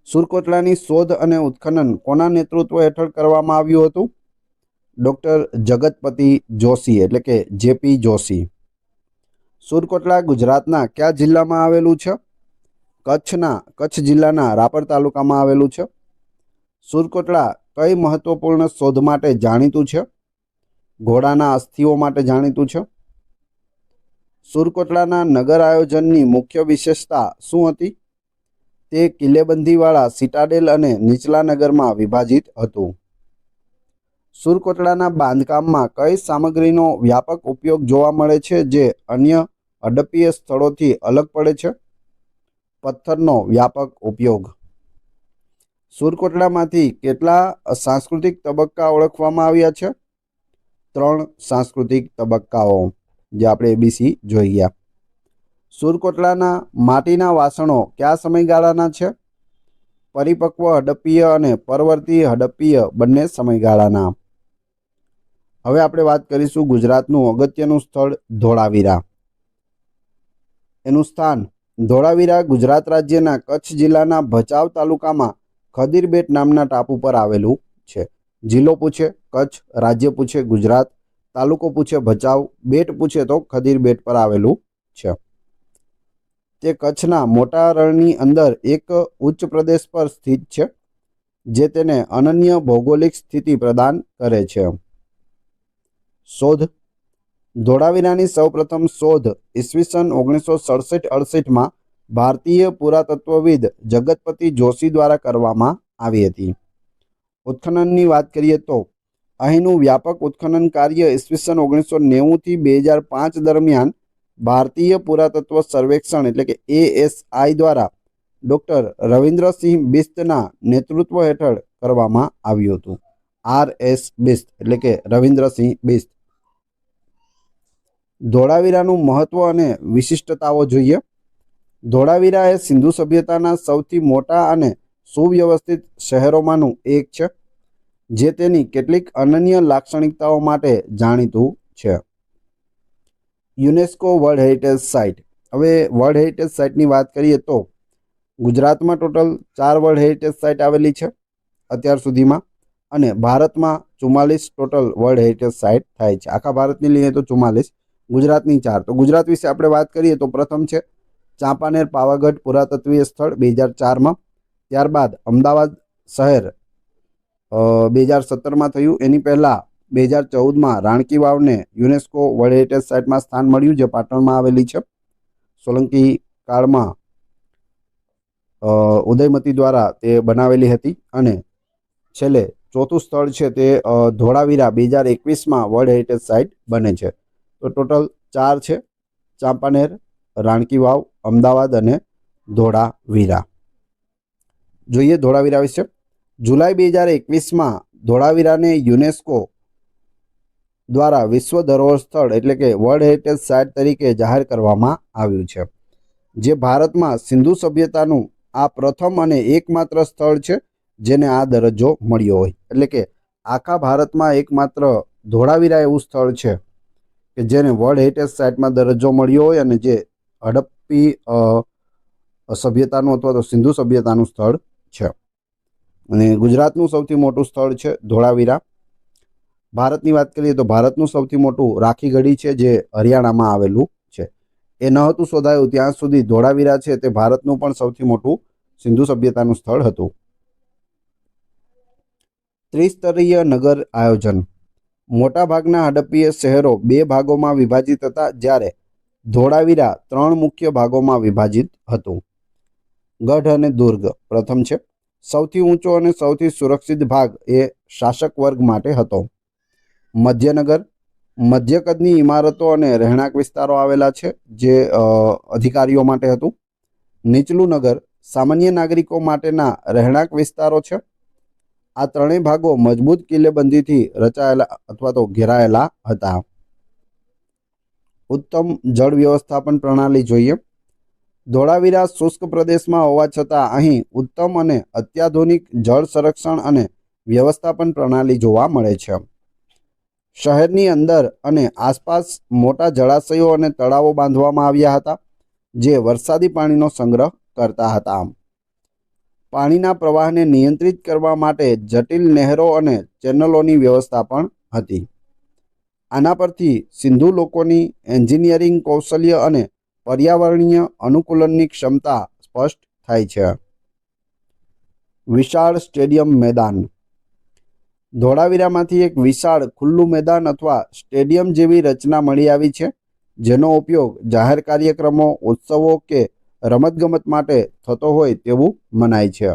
સુરકોટલાની શોધ અને ઉત્ખનન કોના નેતૃત્વ હેઠળ કરવામાં આવ્યું હતું? ડૉક્ટર જગતપતિ જોશી એટલે કે JP જોશી. સુરકોટલા ગુજરાતના કયા જિલ્લામાં આવેલું છે? કચ્છ જિલ્લાના રાપર તાલુકામાં આવેલું છે. સુરકોટલા કઈ મહત્વપૂર્ણ શોધ માટે જાણીતું છે? ઘોડાના અસ્થિઓ માટે જાણીતું છે. સુરકોટલાના નગર આયોજનની મુખ્ય વિશેષતા શું હતી? તે કિલ્લેબંધીવાળા સિટાડેલ અને નીચલા નગરમાં વિભાજિત હતું. સુરકોટલાના બાંધકામમાં કઈ સામગ્રીનો વ્યાપક ઉપયોગ જોવા મળે છે જે અન્ય હડપ્પીય સ્થળોથી અલગ પડે છે? પથ્થરનો વ્યાપક ઉપયોગ. સુરકોટલામાંથી કેટલા સાંસ્કૃતિક તબક્કા ઓળખવામાં આવ્યા છે? 3 સાંસ્કૃતિક તબક્કાઓ, જે આપણે ABC જોઈ ગયા. સુરકોટલાના માટીના વાસણો કયા સમયગાળાના છે? પરિપક્વ હડપ્પીય અને પરવર્તી હડપ્પીય બંને સમયગાળાના. હવે આપણે વાત કરીશું ગુજરાતનું અગત્યનું સ્થળ ધોળાવીરા. એનું સ્થાન ધોળાવીરા ગુજરાત રાજ્યના કચ્છ જિલ્લાના ભચાઉ તાલુકામાં ખદીરબેટ નામના ટાપુ પર આવેલું છે. જિલ્લો પૂછે કચ્છ, રાજ્ય પૂછે ગુજરાત, તાલુકો પૂછે ભચાઉ, બેટ પૂછે તો ખદીરબેટ પર આવેલું છે. તે કચ્છના મોટા રણની અંદર એક ઉચ્ચ પ્રદેશ પર સ્થિત છે, જે તેને અનન્ય ભૌગોલિક સ્થિતિ પ્રદાન કરે છે. શોધ. ધોળાવીરાની સૌપ્રથમ શોધ ઈસવીસન 1967-68માં ભારતીય પુરાતત્વવિદ જગતપતિ જોશી દ્વારા કરવામાં આવી હતી. ઉત્ખનનની વાત કરીએ તો અહીંનું વ્યાપક ઉત્ખનન કાર્ય ઈસવીસન 1990થી 2005 દરમિયાન ભારતીય પુરાતત્વ સર્વેક્ષણ એટલે કે ASI દ્વારા ડૉક્ટર રવિન્દ્રસિંહ બિસ્તના નેતૃત્વ હેઠળ કરવામાં આવ્યું હતું. RS બિસ્ત એટલે કે રવિન્દ્રસિંહ બિસ્ત. ધોળાવીરાનું મહત્વ અને વિશિષ્ટતાઓ જોઈએ. ધોળાવીરા એ સિંધુ સભ્યતાના સૌથી મોટા અને સુવ્યવસ્થિત શહેરોમાંનું એક છે, જે તેની કેટલીક અનન્ય લાક્ષણિકતાઓ માટે જાણીતું છે. UNESCO world heritage site. હવે વર્લ્ડ હેરિટેજ સાઇટની વાત કરીએ તો ગુજરાતમાં ટોટલ 4 વર્લ્ડ હેરિટેજ સાઇટ આવેલી છે અત્યાર સુધીમાં, અને ભારતમાં 44 ટોટલ વર્લ્ડ હેરિટેજ સાઇટ થાય છે. આખા ભારતની લઈએ તો 44, ગુજરાતની 4. તો ગુજરાત વિશે આપણે વાત કરીએ તો પ્રથમ છે ચાંપાનેર પાવાગઢ પુરાતત્વીય સ્થળ 2004માં. ત્યારબાદ અમદાવાદ શહેર 2017માં થયું. એની પહેલાં 2014માં રાણકી વાવને યુનેસ્કો વર્લ્ડ હેરિટેજ સાઇટમાં સ્થાન મળ્યું, જે પાટણમાં આવેલી છે. સોલંકી કાળમાં ઉદયમતી દ્વારા તે બનાવેલી હતી. અને છેલ્લે ચોથું સ્થળ છે તે ધોળાવીરા 2021માં વર્લ્ડ હેરિટેજ સાઇટ બને છે. તો ટોટલ 4 છે: ચાંપાનેર, રાણકી વાવ, અમદાવાદ અને ધોળાવીરા. જોઈએ ધોળાવીરા વિશે. જુલાઈ 2021માં ધોળાવીરાને યુનેસ્કો દ્વારા વિશ્વ ધરોહર સ્થળ એટલે કે વર્લ્ડ હેરિટેજ સાઇટ તરીકે જાહેર કરવામાં આવ્યું છે, જે ભારતમાં સિંધુ સભ્યતાનું આ પ્રથમ અને એકમાત્ર સ્થળ છે જેને આ દરજ્જો મળ્યો હોય. એટલે કે આખા ભારતમાં એકમાત્ર ધોળાવીરા એવું સ્થળ છે કે જેને વર્લ્ડ હેરિટેજ સાઇટમાં દરજ્જો મળ્યો હોય અને જે હડપ્પી સભ્યતાનું અથવા તો સિંધુ સભ્યતાનું સ્થળ છે. અને ગુજરાતનું સૌથી મોટું સ્થળ છે ધોળાવીરા. ભારતની વાત કરીએ તો ભારતનું સૌથી મોટું રાખીગઢી છે, જે હરિયાણામાં આવેલું છે. એ ન હતું શોધાયું ત્યાં સુધી ધોળાવીરા છે તે ભારતનું પણ સૌથી મોટું સિંધુ સભ્યતાનું સ્થળ હતું. ત્રિસ્તરીય નગર આયોજન. મોટાભાગના હડપ્પીય શહેરો 2 ભાગોમાં વિભાજિત હતા, જ્યારે ધોળાવીરા 3 મુખ્ય ભાગોમાં વિભાજિત હતું. ગઢ અને દુર્ગ. પ્રથમ છે સૌથી ઊંચો અને સૌથી સુરક્ષિત ભાગ એ શાસક વર્ગ માટે હતો. મધ્યનગર. મધ્ય કદની ઇમારતો અને રહેણાંક વિસ્તારો આવેલા છે, જે અધિકારીઓ માટે હતું. નીચલું નગર સામાન્ય નાગરિકો માટેના રહેણાંક વિસ્તારો છે. આ ત્રણેય ભાગો મજબૂત કિલ્લેબંધીથી રચાયેલા અથવા તો ઘેરાયેલા હતા. ઉત્તમ જળ વ્યવસ્થાપન પ્રણાલી જોઈએ. ધોળાવીરા શુષ્ક પ્રદેશમાં હોવા છતાં અહીં ઉત્તમ અને અત્યાધુનિક જળ સંરક્ષણ અને વ્યવસ્થાપન પ્રણાલી જોવા મળે છે. શહેરની અંદર અને આસપાસ મોટા જળાશયો અને તળાવો બાંધવામાં આવ્યા હતા, જે વરસાદી પાણીનો સંગ્રહ કરતા હતા. પાણીના પ્રવાહને નિયંત્રિત કરવા માટે જટિલ નહેરો અને ચેનલોની વ્યવસ્થા પણ હતી. આના પરથી સિંધુ લોકોની એન્જિનિયરિંગ કૌશલ્ય અને પર્યાવરણીય અનુકૂલનની ક્ષમતા સ્પષ્ટ થાય છે. વિશાળ સ્ટેડિયમ મેદાન. ધોળાવીરામાંથી એક વિશાળ ખુલ્લું મેદાન અથવા સ્ટેડિયમ જેવી રચના મળી આવી છે, જેનો ઉપયોગ જાહેર કાર્યક્રમો, ઉત્સવો કે રમતગમત માટે થતો હોય તેવું મનાય છે.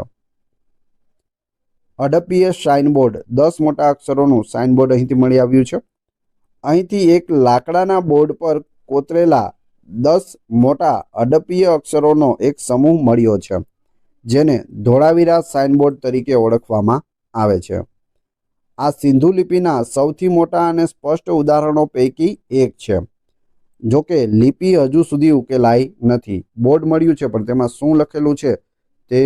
હડપ્પીય સાઇનબોર્ડ. 10 મોટા અક્ષરોનું સાઇનબોર્ડ અહીંથી મળી આવ્યું છે. અહીંથી એક લાકડાના બોર્ડ પર કોતરેલા 10 મોટા હડપ્પીય અક્ષરોનો એક સમૂહ મળ્યો છે, જેને ધોળાવીરા સાઇનબોર્ડ તરીકે ઓળખવામાં આવે છે. આ સિંધુ લિપિના સૌથી મોટા અને સ્પષ્ટ ઉદાહરણો પૈકી એક છે. જો કે લિપિ હજુ સુધી ઉકેલાઈ નથી. બોર્ડ મળ્યું છે, પણ તેમાં શું લખેલું છે તે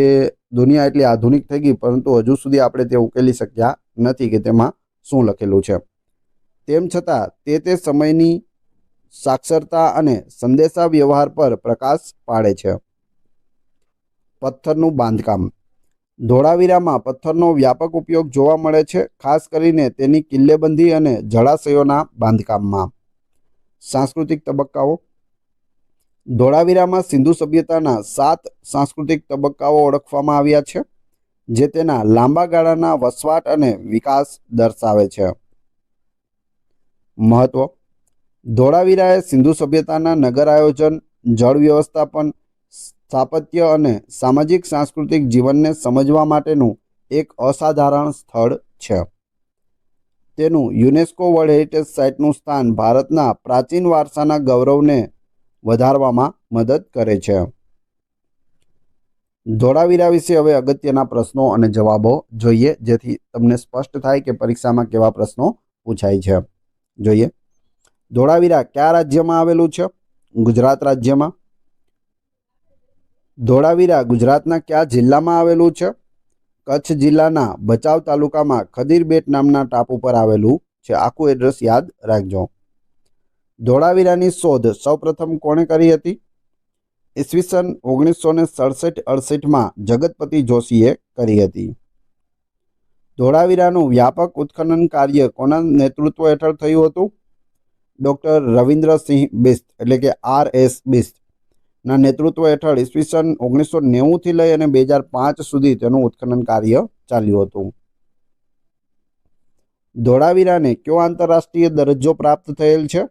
દુનિયા એટલી આધુનિક થઈ ગઈ, પરંતુ હજુ સુધી આપણે તે ઉકેલી શક્યા નથી કે તેમાં શું લખેલું છે. તેમ છતાં તે સમયની સાક્ષરતા અને સંદેશા વ્યવહાર પર પ્રકાશ પાડે છે. પથ્થરનું બાંધકામ. ધોળાવીરામાં પથ્થરનો વ્યાપક ઉપયોગ જોવા મળે છે, ખાસ કરીને તેની કિલ્લેબંધી અને જળાશયોના બાંધકામમાં. સાંસ્કૃતિક તબક્કાઓ. ધોળાવીરામાં સિંધુ સભ્યતાના 7 સાંસ્કૃતિક તબક્કાઓ ઓળખવામાં આવ્યા છે, જે તેના લાંબા ગાળાના વસવાટ અને વિકાસ દર્શાવે છે. મહત્વ. ધોળાવીરાએ સિંધુ સભ્યતાના નગર આયોજન, જળ વ્યવસ્થાપન, સ્થાપત્ય અને સામાજિક સાંસ્કૃતિક જીવનને સમજવા માટેનું એક અસાધારણ સ્થળ છે. તેનું યુનેસ્કો વર્લ્ડ હેરિટેજ સાઇટનું સ્થાન ભારતના પ્રાચીન વારસાના ગૌરવને વધારવામાં મદદ કરે છે. ધોળાવીરા વિશે હવે અગત્યના પ્રશ્નો અને જવાબો જોઈએ, જેથી તમને સ્પષ્ટ થાય કે પરીક્ષામાં કેવા પ્રશ્નો પૂછાય છે. જોઈએ. ધોળાવીરા કયા રાજ્યમાં આવેલું છે? ગુજરાત રાજ્યમાં. ધોળાવીરા ગુજરાતના કયા જિલ્લામાં આવેલું છે? કચ્છ જિલ્લાના ભચાઉ તાલુકામાં ખદીર બેટ નામના ટાપુ પર આવેલું છે. આખું એડ્રેસ યાદ રાખજો. ધોળાવીરાની શોધ સૌપ્રથમ કોણે કરી હતી? ઈસવીસન 1967-68માં જગતપતિ જોશીએ કરી હતી. ધોળાવીરાનું વ્યાપક ઉત્ખનન કાર્ય કોના નેતૃત્વ હેઠળ થયું હતું? ડૉક્ટર રવિન્દ્રસિંહ બિસ્ત એટલે કે RS બિસ્ત ના નેતૃત્વ હેઠળ ઈસવીસન 1990થી લઈ અને 2005 સુધી તેનું ઉત્ખનન કાર્ય ચાલ્યું હતું. ધોળાવીરાને કયો આંતરરાષ્ટ્રીય દરજ્જો પ્રાપ્ત થયેલ છે?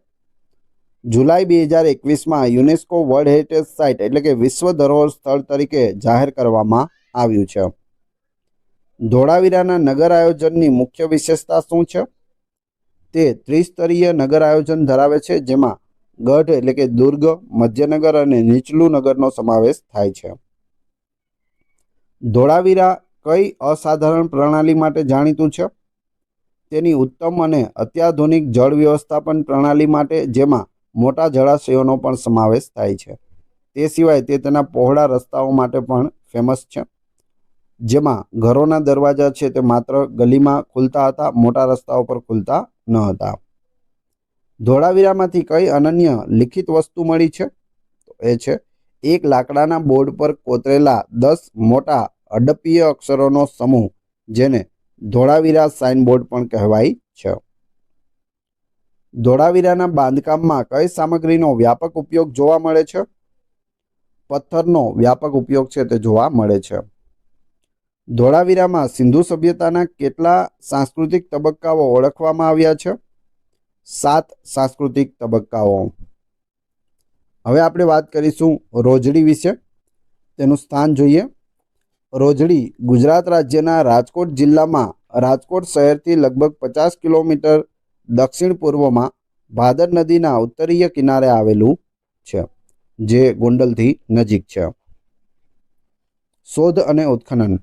જુલાઈ 2021માં યુનેસ્કો વર્લ્ડ હેરિટેજ સાઇટ એટલે કે વિશ્વ ધરોહર સ્થળ તરીકે જાહેર કરવામાં આવ્યું છે. ધોળાવીરાના નગર આયોજનની મુખ્ય વિશેષતા શું છે? તે ત્રિસ્તરીય નગર આયોજન ધરાવે છે, જેમાં ગઢ એટલે કે દુર્ગ, મધ્યનગર અને નીચલું નગરનો સમાવેશ થાય છે. ધોળાવીરા કઈ અસાધારણ પ્રણાલી માટે જાણીતું છે? તેની ઉત્તમ અને અત્યાધુનિક જળ વ્યવસ્થાપન પ્રણાલી માટે, જેમાં મોટા જળાશયોનો પણ સમાવેશ થાય છે. તે સિવાય તે તેના પહોળા રસ્તાઓ માટે પણ ફેમસ છે, જેમાં ઘરોના દરવાજા છે તે માત્ર ગલીમાં ખુલતા હતા, મોટા રસ્તાઓ પર ખુલતા ન હતા. ધોળાવીરામાંથી કઈ અનન્ય લિખિત વસ્તુ મળી છે? તો એ છે એક લાકડાના બોર્ડ પર કોતરેલા 10 મોટા હડપ્પીય અક્ષરોનો સમૂહ, જેને ધોળાવીરા સાઇનબોર્ડ પણ કહેવાય છે. ધોળાવીરાના બાંધકામમાં કઈ સામગ્રીનો વ્યાપક ઉપયોગ જોવા મળે છે? પથ્થરનો વ્યાપક ઉપયોગ છે તે જોવા મળે છે. ધોળાવીરામાં સિંધુ સભ્યતાના કેટલા સાંસ્કૃતિક તબક્કાઓ ઓળખવામાં આવ્યા છે? 7 સાંસ્કૃતિક તબક્કાઓ. હવે આપણે વાત કરીશું રોજડી વિશે. તેનું સ્થાન જોઈએ. રોજડી ગુજરાત રાજ્યના રાજકોટ જિલ્લામાં રાજકોટ શહેરથી લગભગ 50 કિલોમીટર દક્ષિણ પૂર્વમાં ભાદર નદીના ઉત્તરીય કિનારે આવેલું છે, જે ગોંડલથી નજીક છે. શોધ અને ઉત્ખનન.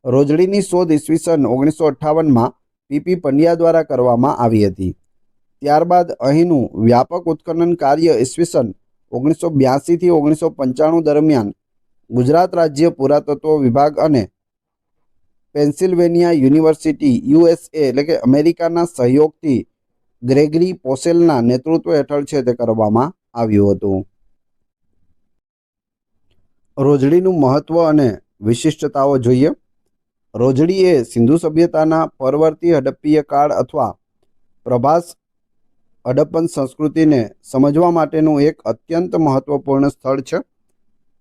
રોજડીની શોધ ઈસવીસન 1958માં PP પંડ્યા દ્વારા કરવામાં આવી હતી. ત્યારબાદ અહીંનું વ્યાપક ઉત્ખનન કાર્ય ઈસવીસન 1982થી 1995 દરમિયાન ગુજરાત રાજ્ય પુરાતત્વ વિભાગ અને પેન્સિલ્વેનિયા યુનિવર્સિટી USA એટલે કે અમેરિકાના સહયોગથી ગ્રેગરી પોસેલના નેતૃત્વ હેઠળ છે તે કરવામાં આવ્યું હતું. રોજડીનું મહત્વ અને વિશિષ્ટતાઓ જોઈએ. રોજડી એ સિંધુ સભ્યતાના પરવર્તી હડપ્પીય કાળ અથવા પ્રભાસ હડપ્પન સંસ્કૃતિને સમજવા માટેનું એક અત્યંત મહત્વપૂર્ણ સ્થળ છે.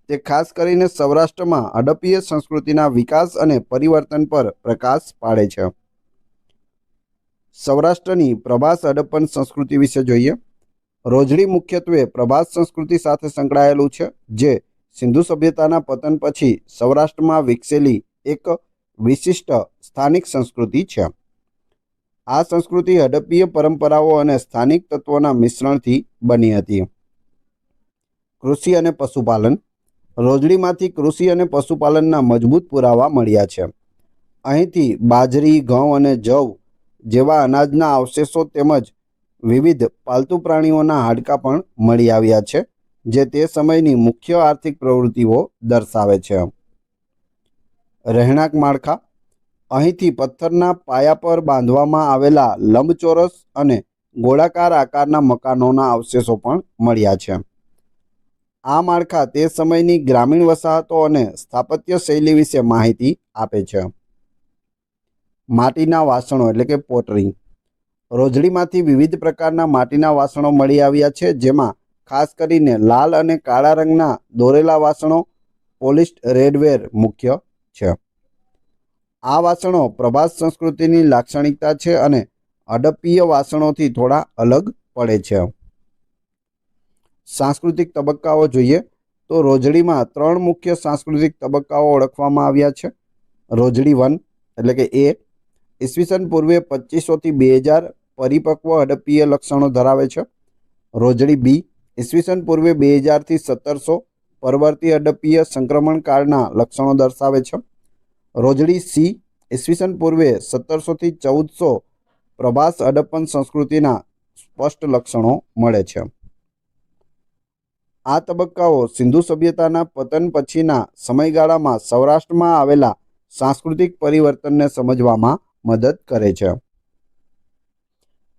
તે ખાસ કરીને સૌરાષ્ટ્રમાં હડપ્પીય સંસ્કૃતિના વિકાસ અને પરિવર્તન પર પ્રકાશ પાડે છે. સૌરાષ્ટ્રની પ્રભાસ હડપ્પન સંસ્કૃતિ વિશે જોઈએ. રોજડી મુખ્યત્વે પ્રભાસ સંસ્કૃતિ સાથે સંકળાયેલું છે, જે સિંધુ સભ્યતાના પતન પછી સૌરાષ્ટ્રમાં વિકસેલી એક વિશિષ્ટ સ્થાનિક સંસ્કૃતિ છે. આ સંસ્કૃતિ હડપ્પીય પરંપરાઓ અને સ્થાનિક તત્વોના મિશ્રણથી બની હતી. કૃષિ અને પશુપાલન. રોજડીમાંથી કૃષિ અને પશુપાલનના મજબૂત પુરાવા મળ્યા છે. અહીંથી બાજરી, ઘઉં અને જવ જેવા અનાજના અવશેષો તેમજ વિવિધ પાલતુ પ્રાણીઓના હાડકાં પણ મળી આવ્યા છે, જે તે સમયની મુખ્ય આર્થિક પ્રવૃત્તિઓ દર્શાવે છે. રહેણાંક માળખા. અહીંથી પથ્થરના પાયા પર બાંધવામાં આવેલા લંબચોરસ અને ગોળાકાર આકારના મકાનોના અવશેષો પણ મળ્યા છે. આ માળખા તે સમયની ગ્રામીણ વસાહતો અને સ્થાપત્ય શૈલી વિશે માહિતી આપે છે. માટીના વાસણો એટલે કે પોટરી. રોજડીમાંથી વિવિધ પ્રકારના માટીના વાસણો મળી આવ્યા છે, જેમાં ખાસ કરીને લાલ અને કાળા રંગના દોરેલા વાસણો, પોલિશ્ડ રેડવેર મુખ્ય છે. આ વાસણો પ્રભાસ સંસ્કૃતિની લાક્ષણિકતા છે અને હડપ્પીય વાસણોથી થોડા અલગ પડે છે. સાંસ્કૃતિક તબક્કાઓ જોઈએ તો રોજડીમાં 3 મુખ્ય સાંસ્કૃતિક તબક્કાઓ ઓળખવામાં આવ્યા છે. રોજડી 1 એટલે કે એ ઈસવીસન પૂર્વે 2500 થી 2000 પરિપક્વ હડપ્પીય લક્ષણો ધરાવે છે. રોજડી બી ઈસવીસન પૂર્વે 2000 થી 1700 પરવર્તી હડપ્પીય સંક્રમણકાળના લક્ષણો દર્શાવે છે. રોજડી સી ઈસવીસન પૂર્વે 1700 થી 1400 પ્રભાસ હડપ્પન સંસ્કૃતિના સ્પષ્ટ લક્ષણો મળે છે. આ તબક્કાઓ સિંધુ સભ્યતાના પતન પછીના સમયગાળામાં સૌરાષ્ટ્રમાં આવેલા સાંસ્કૃતિક પરિવર્તનને સમજવામાં મદદ કરે છે.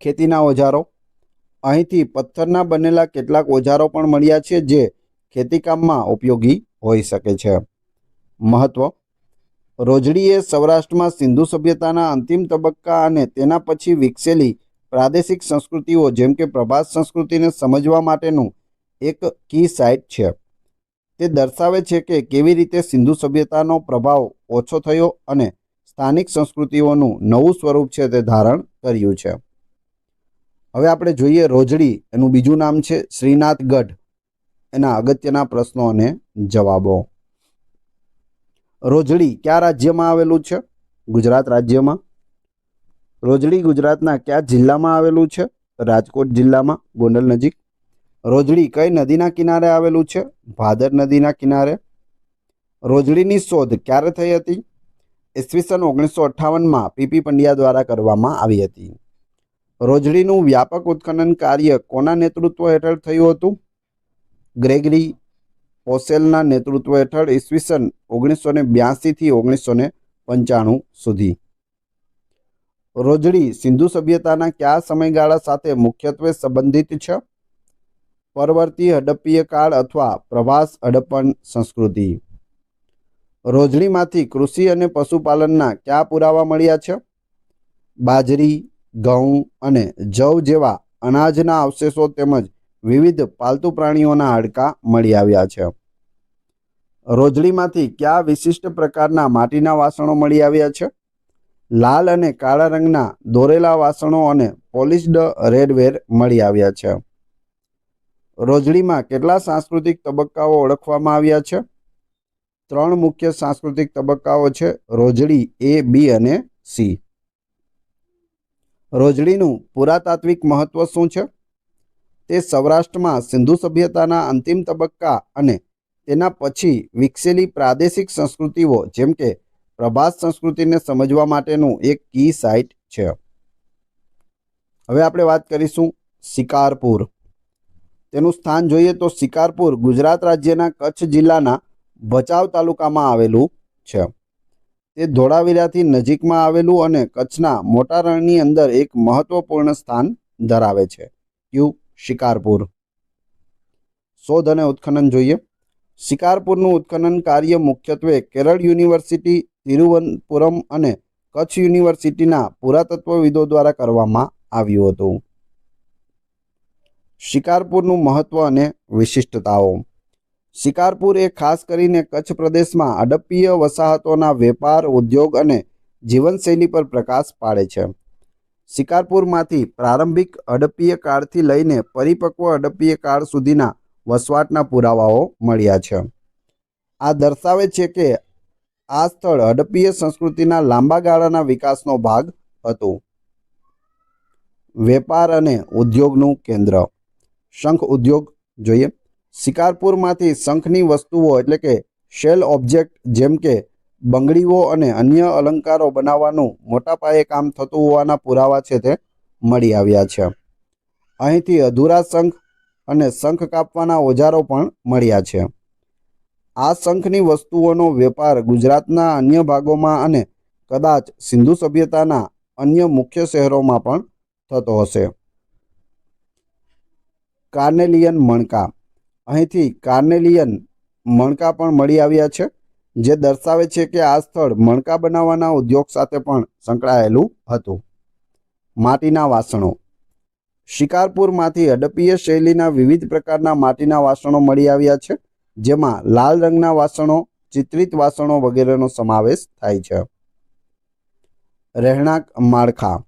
ખેતીના ઓજારો. અહીંથી પથ્થરના બનેલા કેટલાક ઓજારો પણ મળ્યા છે, જે ખેતીકામમાં ઉપયોગી હોઈ શકે છે. મહત્વ. રોજડીએ સૌરાષ્ટ્રમાં સિંધુ સભ્યતાના અંતિમ તબક્કા અને તેના પછી વિકસેલી પ્રાદેશિક સંસ્કૃતિઓ જેમ કે પ્રભાસ સંસ્કૃતિને સમજવા માટેનું એક કી સાઇટ છે. તે દર્શાવે છે કે કેવી રીતે સિંધુ સભ્યતાનો પ્રભાવ ઓછો થયો અને સ્થાનિક સંસ્કૃતિઓનું નવું સ્વરૂપ છે તે ધારણ કર્યું છે. હવે આપણે જોઈએ રોજડી, એનું બીજું નામ છે શ્રીનાથગઢ. એના અગત્યના પ્રશ્નો અને જવાબો. રોજડી કયા રાજ્યમાં આવેલું છે? ગુજરાત રાજ્યમાં. રોજડી ગુજરાતના કયા જિલ્લામાં આવેલું છે? રાજકોટ જિલ્લામાં, ગોંડલ નજીક. રોજડી કઈ નદીના કિનારે આવેલું છે? ભાદર નદીના કિનારે. રોજડીની શોધ ક્યારે થઈ હતી? ઈસવીસન 1958માં પીપી પંડ્યા દ્વારા કરવામાં આવી હતી. રોજડીનું વ્યાપક ઉત્ખનન કાર્ય કોના નેતૃત્વ હેઠળ થયું હતું? ગ્રેગરી પોસેલના નેતૃત્વ હેઠળ ઈસવીસન 1982 થી 1995 સુધી. રોજડી સિંધુ સભ્યતાના કયા સમયગાળા સાથે મુખ્યત્વે સંબંધિત છે? પરવર્તી હડપ્પીય કાળ અથવા પ્રભાસ હડપ્પન સંસ્કૃતિ. રોજડીમાંથી કૃષિ અને પશુપાલનના કયા પુરાવા મળ્યા છે? બાજરી, ઘઉં અને જવ જેવા અનાજના અવશેષો તેમજ વિવિધ પાલતુ પ્રાણીઓના હાડકાં મળી આવ્યા છે. રોજડીમાંથી કયા વિશિષ્ટ પ્રકારના માટીના વાસણો મળી આવ્યા છે? લાલ અને કાળા રંગના દોરેલા વાસણો અને પોલિશ્ડ રેડવેર મળી આવ્યા છે. રોજડીમાં કેટલા સાંસ્કૃતિક તબક્કાઓ ઓળખવામાં આવ્યા છે? 3 મુખ્ય સાંસ્કૃતિક તબક્કાઓ છે, રોજડી એ, બી અને સી. રોજડીનું પુરાતાત્વિક મહત્વ શું છે? તે સૌરાષ્ટ્રમાં સિંધુ સભ્યતાના અંતિમ તબક્કા અને તેના પછી વિકસેલી પ્રાદેશિક સંસ્કૃતિઓ જેમ કે પ્રભાસ સંસ્કૃતિને સમજવા માટેનું એક કી સાઇટ છે. હવે આપણે વાત કરીશું શિકારપુર. તેનું સ્થાન જોઈએ તો શિકારપુર ગુજરાત રાજ્યના કચ્છ જિલ્લાના ભચાઉ તાલુકામાં આવેલું છે. તે ધોળાવીરાથી નજીકમાં આવેલું અને કચ્છના મોટા રણની અંદર એક મહત્વપૂર્ણ સ્થાન ધરાવે છે. કયું? શિકારપુર. શોધ અને ઉત્ખનન જોઈએ. શિકારપુરનું ઉત્ખનન કાર્ય મુખ્યત્વે કેરળ યુનિવર્સિટી, તિરુવનંતપુરમ અને કચ્છ યુનિવર્સિટીના પુરાતત્વવિદો દ્વારા કરવામાં આવ્યું હતું. શિકારપુરનું મહત્વ અને વિશિષ્ટતાઓ. શિકારપુર એ ખાસ કરીને કચ્છ પ્રદેશમાં હડપ્પીય વસાહતોના વેપાર, ઉદ્યોગ અને જીવનશૈલી પર પ્રકાશ પાડે છે. શિકારપુરમાંથી પ્રારંભિક હડપ્પીય કાળથી લઈને પરિપક્વ હડપ્પીય કાળ સુધીના વસવાટના પુરાવાઓ મળ્યા છે. આ દર્શાવે છે કે આ સ્થળ હડપ્પીય સંસ્કૃતિના લાંબા ગાળાના વિકાસનો ભાગ હતું. વેપાર અને ઉદ્યોગનું કેન્દ્ર. શંખ ઉદ્યોગ જોઈએ. શિકારપુરમાંથી શંખની વસ્તુઓ એટલે કે શેલ ઓબ્જેક્ટ જેમ કે બંગડીઓ અને અન્ય અલંકારો બનાવવાનું મોટા પાયે કામ થતું હોવાના પુરાવા છે તે મળી આવ્યા છે. અહીંથી અધૂરા શંખ અને શંખ કાપવાના ઓજારો પણ મળ્યા છે. આ શંખની વસ્તુઓનો વેપાર ગુજરાતના અન્ય ભાગોમાં અને કદાચ સિંધુ સભ્યતાના અન્ય મુખ્ય શહેરોમાં પણ થતો હશે. કાર્નેલિયન મણકા. અહીંથી કાર્નેલિયન મણકા પણ મળી આવ્યા છે, જે દર્શાવે છે કે આ સ્થળ મણકા બનાવવાના ઉદ્યોગ સાથે પણ સંકળાયેલું હતું. માટીના વાસણો. શિકારપુરમાંથી હડપ્પીય શૈલીના વિવિધ પ્રકારના માટીના વાસણો મળી આવ્યા છે, જેમાં લાલ રંગના વાસણો, ચિત્રિત વાસણો વગેરેનો સમાવેશ થાય છે. રહેણાંક માળખા.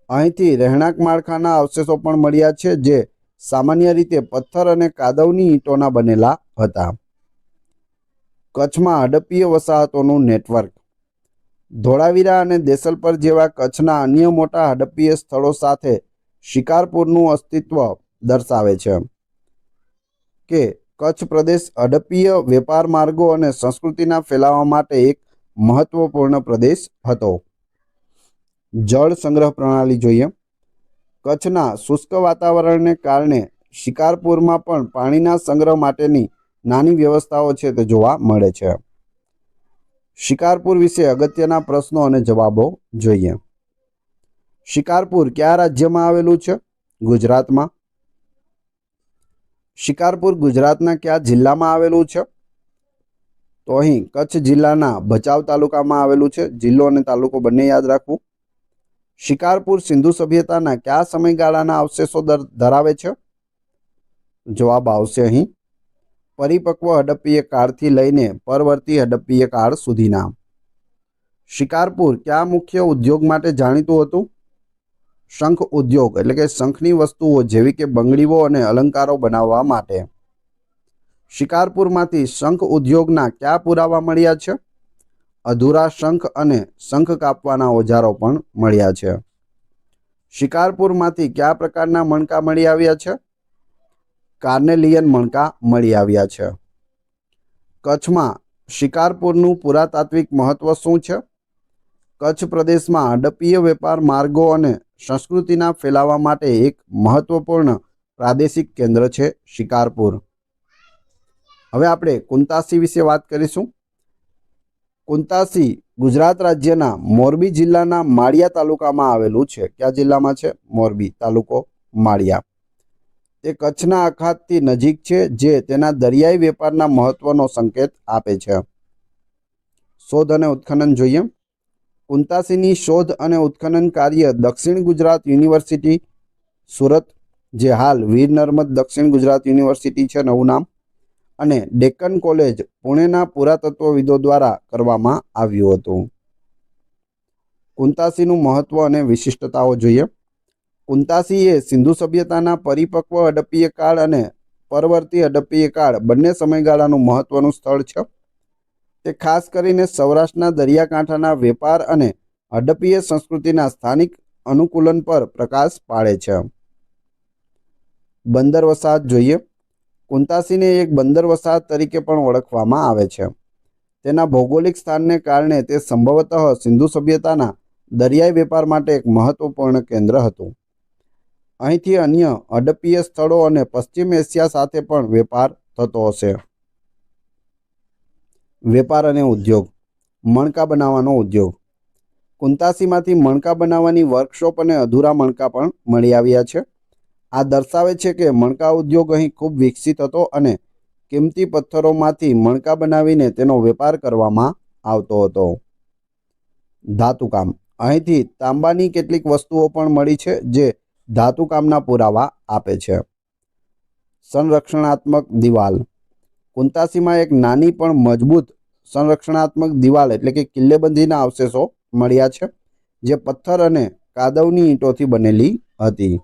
અહીંથી રહેણાંક માળખાના અવશેષો પણ મળ્યા છે, જે સામાન્ય રીતે પથ્થર અને કાદવની ઈંટોના બનેલા હતા. કચ્છમાં હડપ્પીય વસાહતોનું નેટવર્ક. ધોળાવીરા અને દેસલપર જેવા કચ્છના અન્ય મોટા હડપ્પીય સ્થળો સાથે શિકારપુરનું અસ્તિત્વ દર્શાવે છે કે કચ્છ પ્રદેશ હડપ્પીય વેપાર માર્ગો અને સંસ્કૃતિના ફેલાવા માટે એક મહત્વપૂર્ણ પ્રદેશ હતો. જળ સંગ્રહ પ્રણાલી જોઈએ. કચ્છના શુષ્ક વાતાવરણને કારણે શિકારપુરમાં પણ પાણીના સંગ્રહ માટેની નાની વ્યવસ્થાઓ છે તે જોવા મળે છે. શિકારપુર વિશે અગત્યના પ્રશ્નો અને જવાબો જોઈએ. શિકારપુર કયા રાજ્યમાં આવેલું છે? ગુજરાતમાં. શિકારપુર ગુજરાતના કયા જિલ્લામાં આવેલું છે? તો અહીં કચ્છ જિલ્લાના ભચાઉ તાલુકામાં આવેલું છે. જિલ્લો અને તાલુકો બંને યાદ રાખવું. શિકારપુર સિંધુ સભ્યતાના કયા સમયગાળાના અવશેષો ધરાવે છે? જવાબ આવશે અહીં પરિપક્વ હડપ્પીય કાળથી લઈને પરવર્તી હડપ્પીય કાળ સુધીના. શિકારપુર કયા મુખ્ય ઉદ્યોગ માટે જાણીતું હતું? શંખ ઉદ્યોગ એટલે કે શંખની વસ્તુઓ જેવી કે બંગડીઓ અને અલંકારો બનાવવા માટે. શિકારપુરમાંથી શંખ ઉદ્યોગના કયા પુરાવા મળ્યા છે? અધૂરા શંખ અને શંખ કાપવાના ઓજારો પણ મળ્યા છે. શિકારપુરમાંથી કયા પ્રકારના મણકા મળી આવ્યા છે? કાર્નેલિયન મણકા મળી આવ્યા છે. કચ્છમાં શિકારપુરનું પુરાતાત્વિક મહત્વ શું છે? કચ્છ પ્રદેશમાં હડપ્પીય વેપાર માર્ગો અને સંસ્કૃતિના ફેલાવા માટે એક મહત્વપૂર્ણ પ્રાદેશિક કેન્દ્ર છે શિકારપુર. હવે આપણે કુંતાસી વિશે વાત કરીશું. કુંતાસી ગુજરાત રાજ્યના મોરબી જિલ્લાના માળિયા તાલુકામાં આવેલું છે. કયા જિલ્લામાં છે? મોરબી તાલુકો માળિયા. તે કચ્છના અખાતથી નજીક છે, જે તેના દરિયાઈ વેપારના મહત્વનો સંકેત આપે છે. શોધ અને ઉત્ખનન જોઈએ. કુંતાસીની શોધ અને ઉત્ખનન કાર્ય દક્ષિણ ગુજરાત યુનિવર્સિટી સુરત, જે હાલ વીર નર્મદ દક્ષિણ ગુજરાત યુનિવર્સિટી છે નવું નામ, અને ડેક્કન કોલેજ પુણેના પુરાતત્વવિદો દ્વારા કરવામાં આવ્યું હતું. કુંતાસીનું મહત્વ અને વિશિષ્ટતાઓ જોઈએ. કુંતાસી એ સિંધુ સભ્યતાના પરિપક્વ હડપ્પીય કાળ અને પરવર્તી હડપ્પીય કાળ બંને સમયગાળાનું મહત્વનું સ્થળ છે. તે ખાસ કરીને સૌરાષ્ટ્રના દરિયાકાંઠાના વેપાર અને હડપ્પીય સંસ્કૃતિના સ્થાનિક અનુકૂલન પર પ્રકાશ પાડે છે. બંદર વસાહત જોઈએ. કુંતાસીને એક બંદર વસાહત તરીકે પણ ઓળખવામાં આવે છે. તેના ભૌગોલિક સ્થાનને કારણે તે સંભવતઃ સિંધુ સભ્યતાના દરિયાઈ વેપાર માટે એક મહત્વપૂર્ણ કેન્દ્ર હતું. અહીંથી અન્ય હડપ્પીય સ્થળો અને પશ્ચિમ એશિયા સાથે પણ વેપાર થતો હશે. વેપાર અને ઉદ્યોગ. મણકા બનાવવાનો ઉદ્યોગ. કુંતાસીમાંથી મણકા બનાવવાની વર્કશોપ અને અધૂરા મણકા પણ મળી આવ્યા છે. આ દર્શાવે છે કે મણકા ઉદ્યોગ અહીં ખૂબ વિકસિત હતો અને કિંમતી પથ્થરોમાંથી મણકા બનાવીને તેનો વેપાર કરવામાં આવતો હતો. ધાતુકામ. અહીંથી તાંબાની કેટલીક વસ્તુઓ પણ મળી છે જે ધાતુ કામના પુરાવા આપે છે. સંરક્ષણાત્મક દિવાલ. કુંતાસીમાં એક નાની પણ મજબૂત સંરક્ષણાત્મક દિવાલ એટલે કે કિલ્લેબંધીના અવશેષો મળ્યા છે જે પથ્થર અને કાદવની ઈંટોથી બનેલી હતી.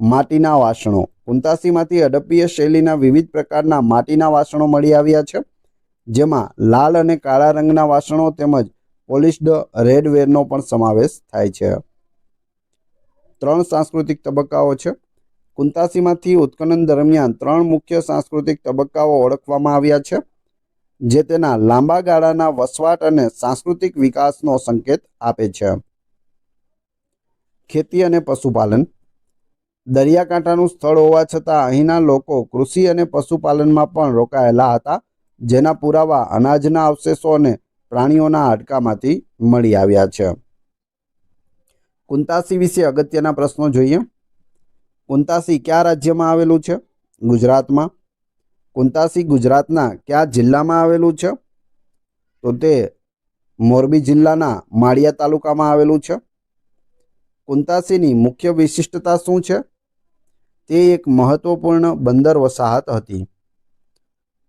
માટીના વાસણો. કુંતાસીમાંથી હડપ્પીય શૈલીના વિવિધ પ્રકારના માટીના વાસણો મળી આવ્યા છે જેમાં લાલ અને કાળા રંગના વાસણો તેમજ પોલિશ્ડ રેડવેરનો પણ સમાવેશ થાય છે. 3 સાંસ્કૃતિક તબક્કાઓ છે. કુંતાસીમાંથી ઉત્ખનન દરમિયાન 3 મુખ્ય સાંસ્કૃતિક તબક્કાઓ ઓળખવામાં આવ્યા છે જે તેના લાંબા ગાળાના વસવાટ અને સાંસ્કૃતિક વિકાસનો સંકેત આપે છે. ખેતી અને પશુપાલન. દરિયાકાંઠાનું સ્થળ હોવા છતાં અહીંના લોકો કૃષિ અને પશુપાલનમાં પણ રોકાયેલા હતા જેના પુરાવા અનાજના અવશેષો અને પ્રાણીઓના હાડકામાંથી મળી આવ્યા છે. કુંતાસી વિશે અગત્યના પ્રશ્નો જોઈએ. કુંતાસી કયા રાજ્યમાં આવેલું છે? ગુજરાતમાં. કુંતાસી ગુજરાતના કયા જિલ્લામાં આવેલું છે? તો તે મોરબી જિલ્લાના માળિયા તાલુકામાં આવેલું છે. કુંતાસીની મુખ્ય વિશિષ્ટતા શું છે? તે એક મહત્વપૂર્ણ બંદર વસાહત હતી.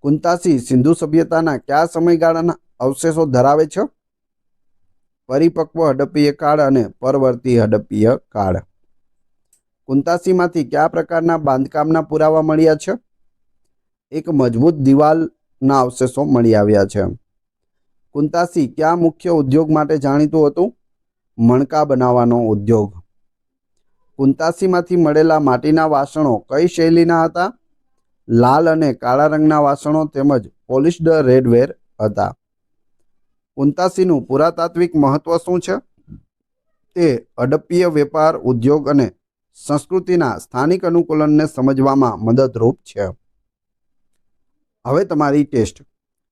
કુંતાસી સિંધુ સભ્યતાના કયા સમયગાળાના અવશેષો ધરાવે છે? પરિપક્વ હડપ્પીય કાળ અને પરવર્તી હડપ્પીય કાળ. કુંતાસીમાંથી કયા પ્રકારના બાંધકામના પુરાવા મળ્યા છે? એક મજબૂત દિવાલના અવશેષો મળી આવ્યા છે. કુંતાસી કયા મુખ્ય ઉદ્યોગ માટે જાણીતું હતું? મણકા બનાવવાનો ઉદ્યોગ. કુંતાસીમાંથી મળેલા માટીના વાસણો કઈ શૈલીના હતા? લાલ અને કાળા રંગના વાસણો તેમજ પોલિશ્ડ રેડવેર હતા. કુંતાસીનું પુરાતાત્વિક મહત્વ શું છે? તે હડપ્પીય વેપાર, ઉદ્યોગ અને સંસ્કૃતિના સ્થાનિક અનુકૂલનને સમજવામાં મદદરૂપ છે. હવે તમારી ટેસ્ટ.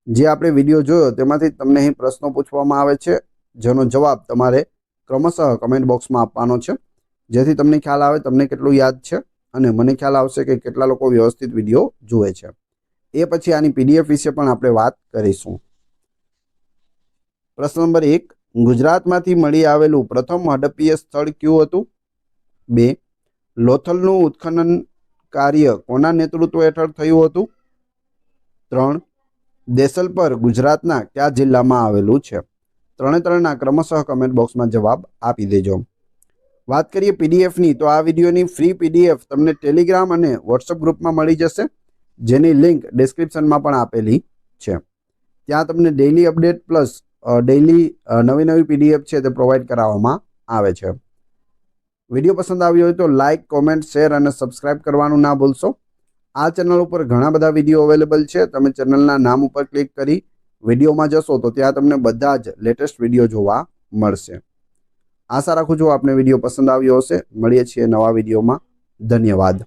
જે આપણે વિડીયો જોયો તેમાંથી તમને અહીં પ્રશ્નો પૂછવામાં આવે છે જેનો જવાબ તમારે ક્રમશઃ કમેન્ટ બોક્સમાં આપવાનો છે જેથી તમને ખ્યાલ આવે તમને કેટલું યાદ છે અને મને ખ્યાલ આવશે કે કેટલા લોકો વ્યવસ્થિત વિડીયો જુએ છે. એ પછી આની પીડીએફ વિશે પણ આપણે વાત કરીશું. પ્રશ્ન નંબર 1. ગુજરાતમાંથી મળી આવેલું પ્રથમ હડપ્પીય સ્થળ કયું હતું? 2. લોથલનું ઉત્ખનન કાર્ય કોના નેતૃત્વ હેઠળ થયું હતું? 3. દેસલપર ગુજરાતના કયા જિલ્લામાં આવેલું છે? 3 ક્રમશઃ કમેન્ટ બોક્સમાં જવાબ આપી દેજો. વાત કરીએ પીડીએફની તો આ વિડીયોની ફ્રી પીડીએફ તમને ટેલિગ્રામ અને વોટ્સઅપ ગ્રુપમાં મળી જશે જેની લિંક ડિસ્ક્રિપ્શનમાં પણ આપેલી છે. ત્યાં તમને ડેઇલી અપડેટ પ્લસ ડેઇલી નવી પીડીએફ છે તે પ્રોવાઈડ કરાવવામાં આવે છે. વિડીયો પસંદ આવ્યો હોય તો લાઇક, કોમેન્ટ, શેર અને સબસ્ક્રાઇબ કરવાનું ના ભૂલશો. આ ચેનલ ઉપર ઘણા બધા વિડીયો અવેલેબલ છે. તમે ચેનલના નામ ઉપર ક્લિક કરી વિડીયોમાં જશો તો ત્યાં તમને બધા જ લેટેસ્ટ વિડીયો જોવા મળશે. આશા રાખું છું આપને વિડીયો પસંદ આવ્યો હશે. મળીએ છીએ નવા વિડીયોમાં. ધન્યવાદ.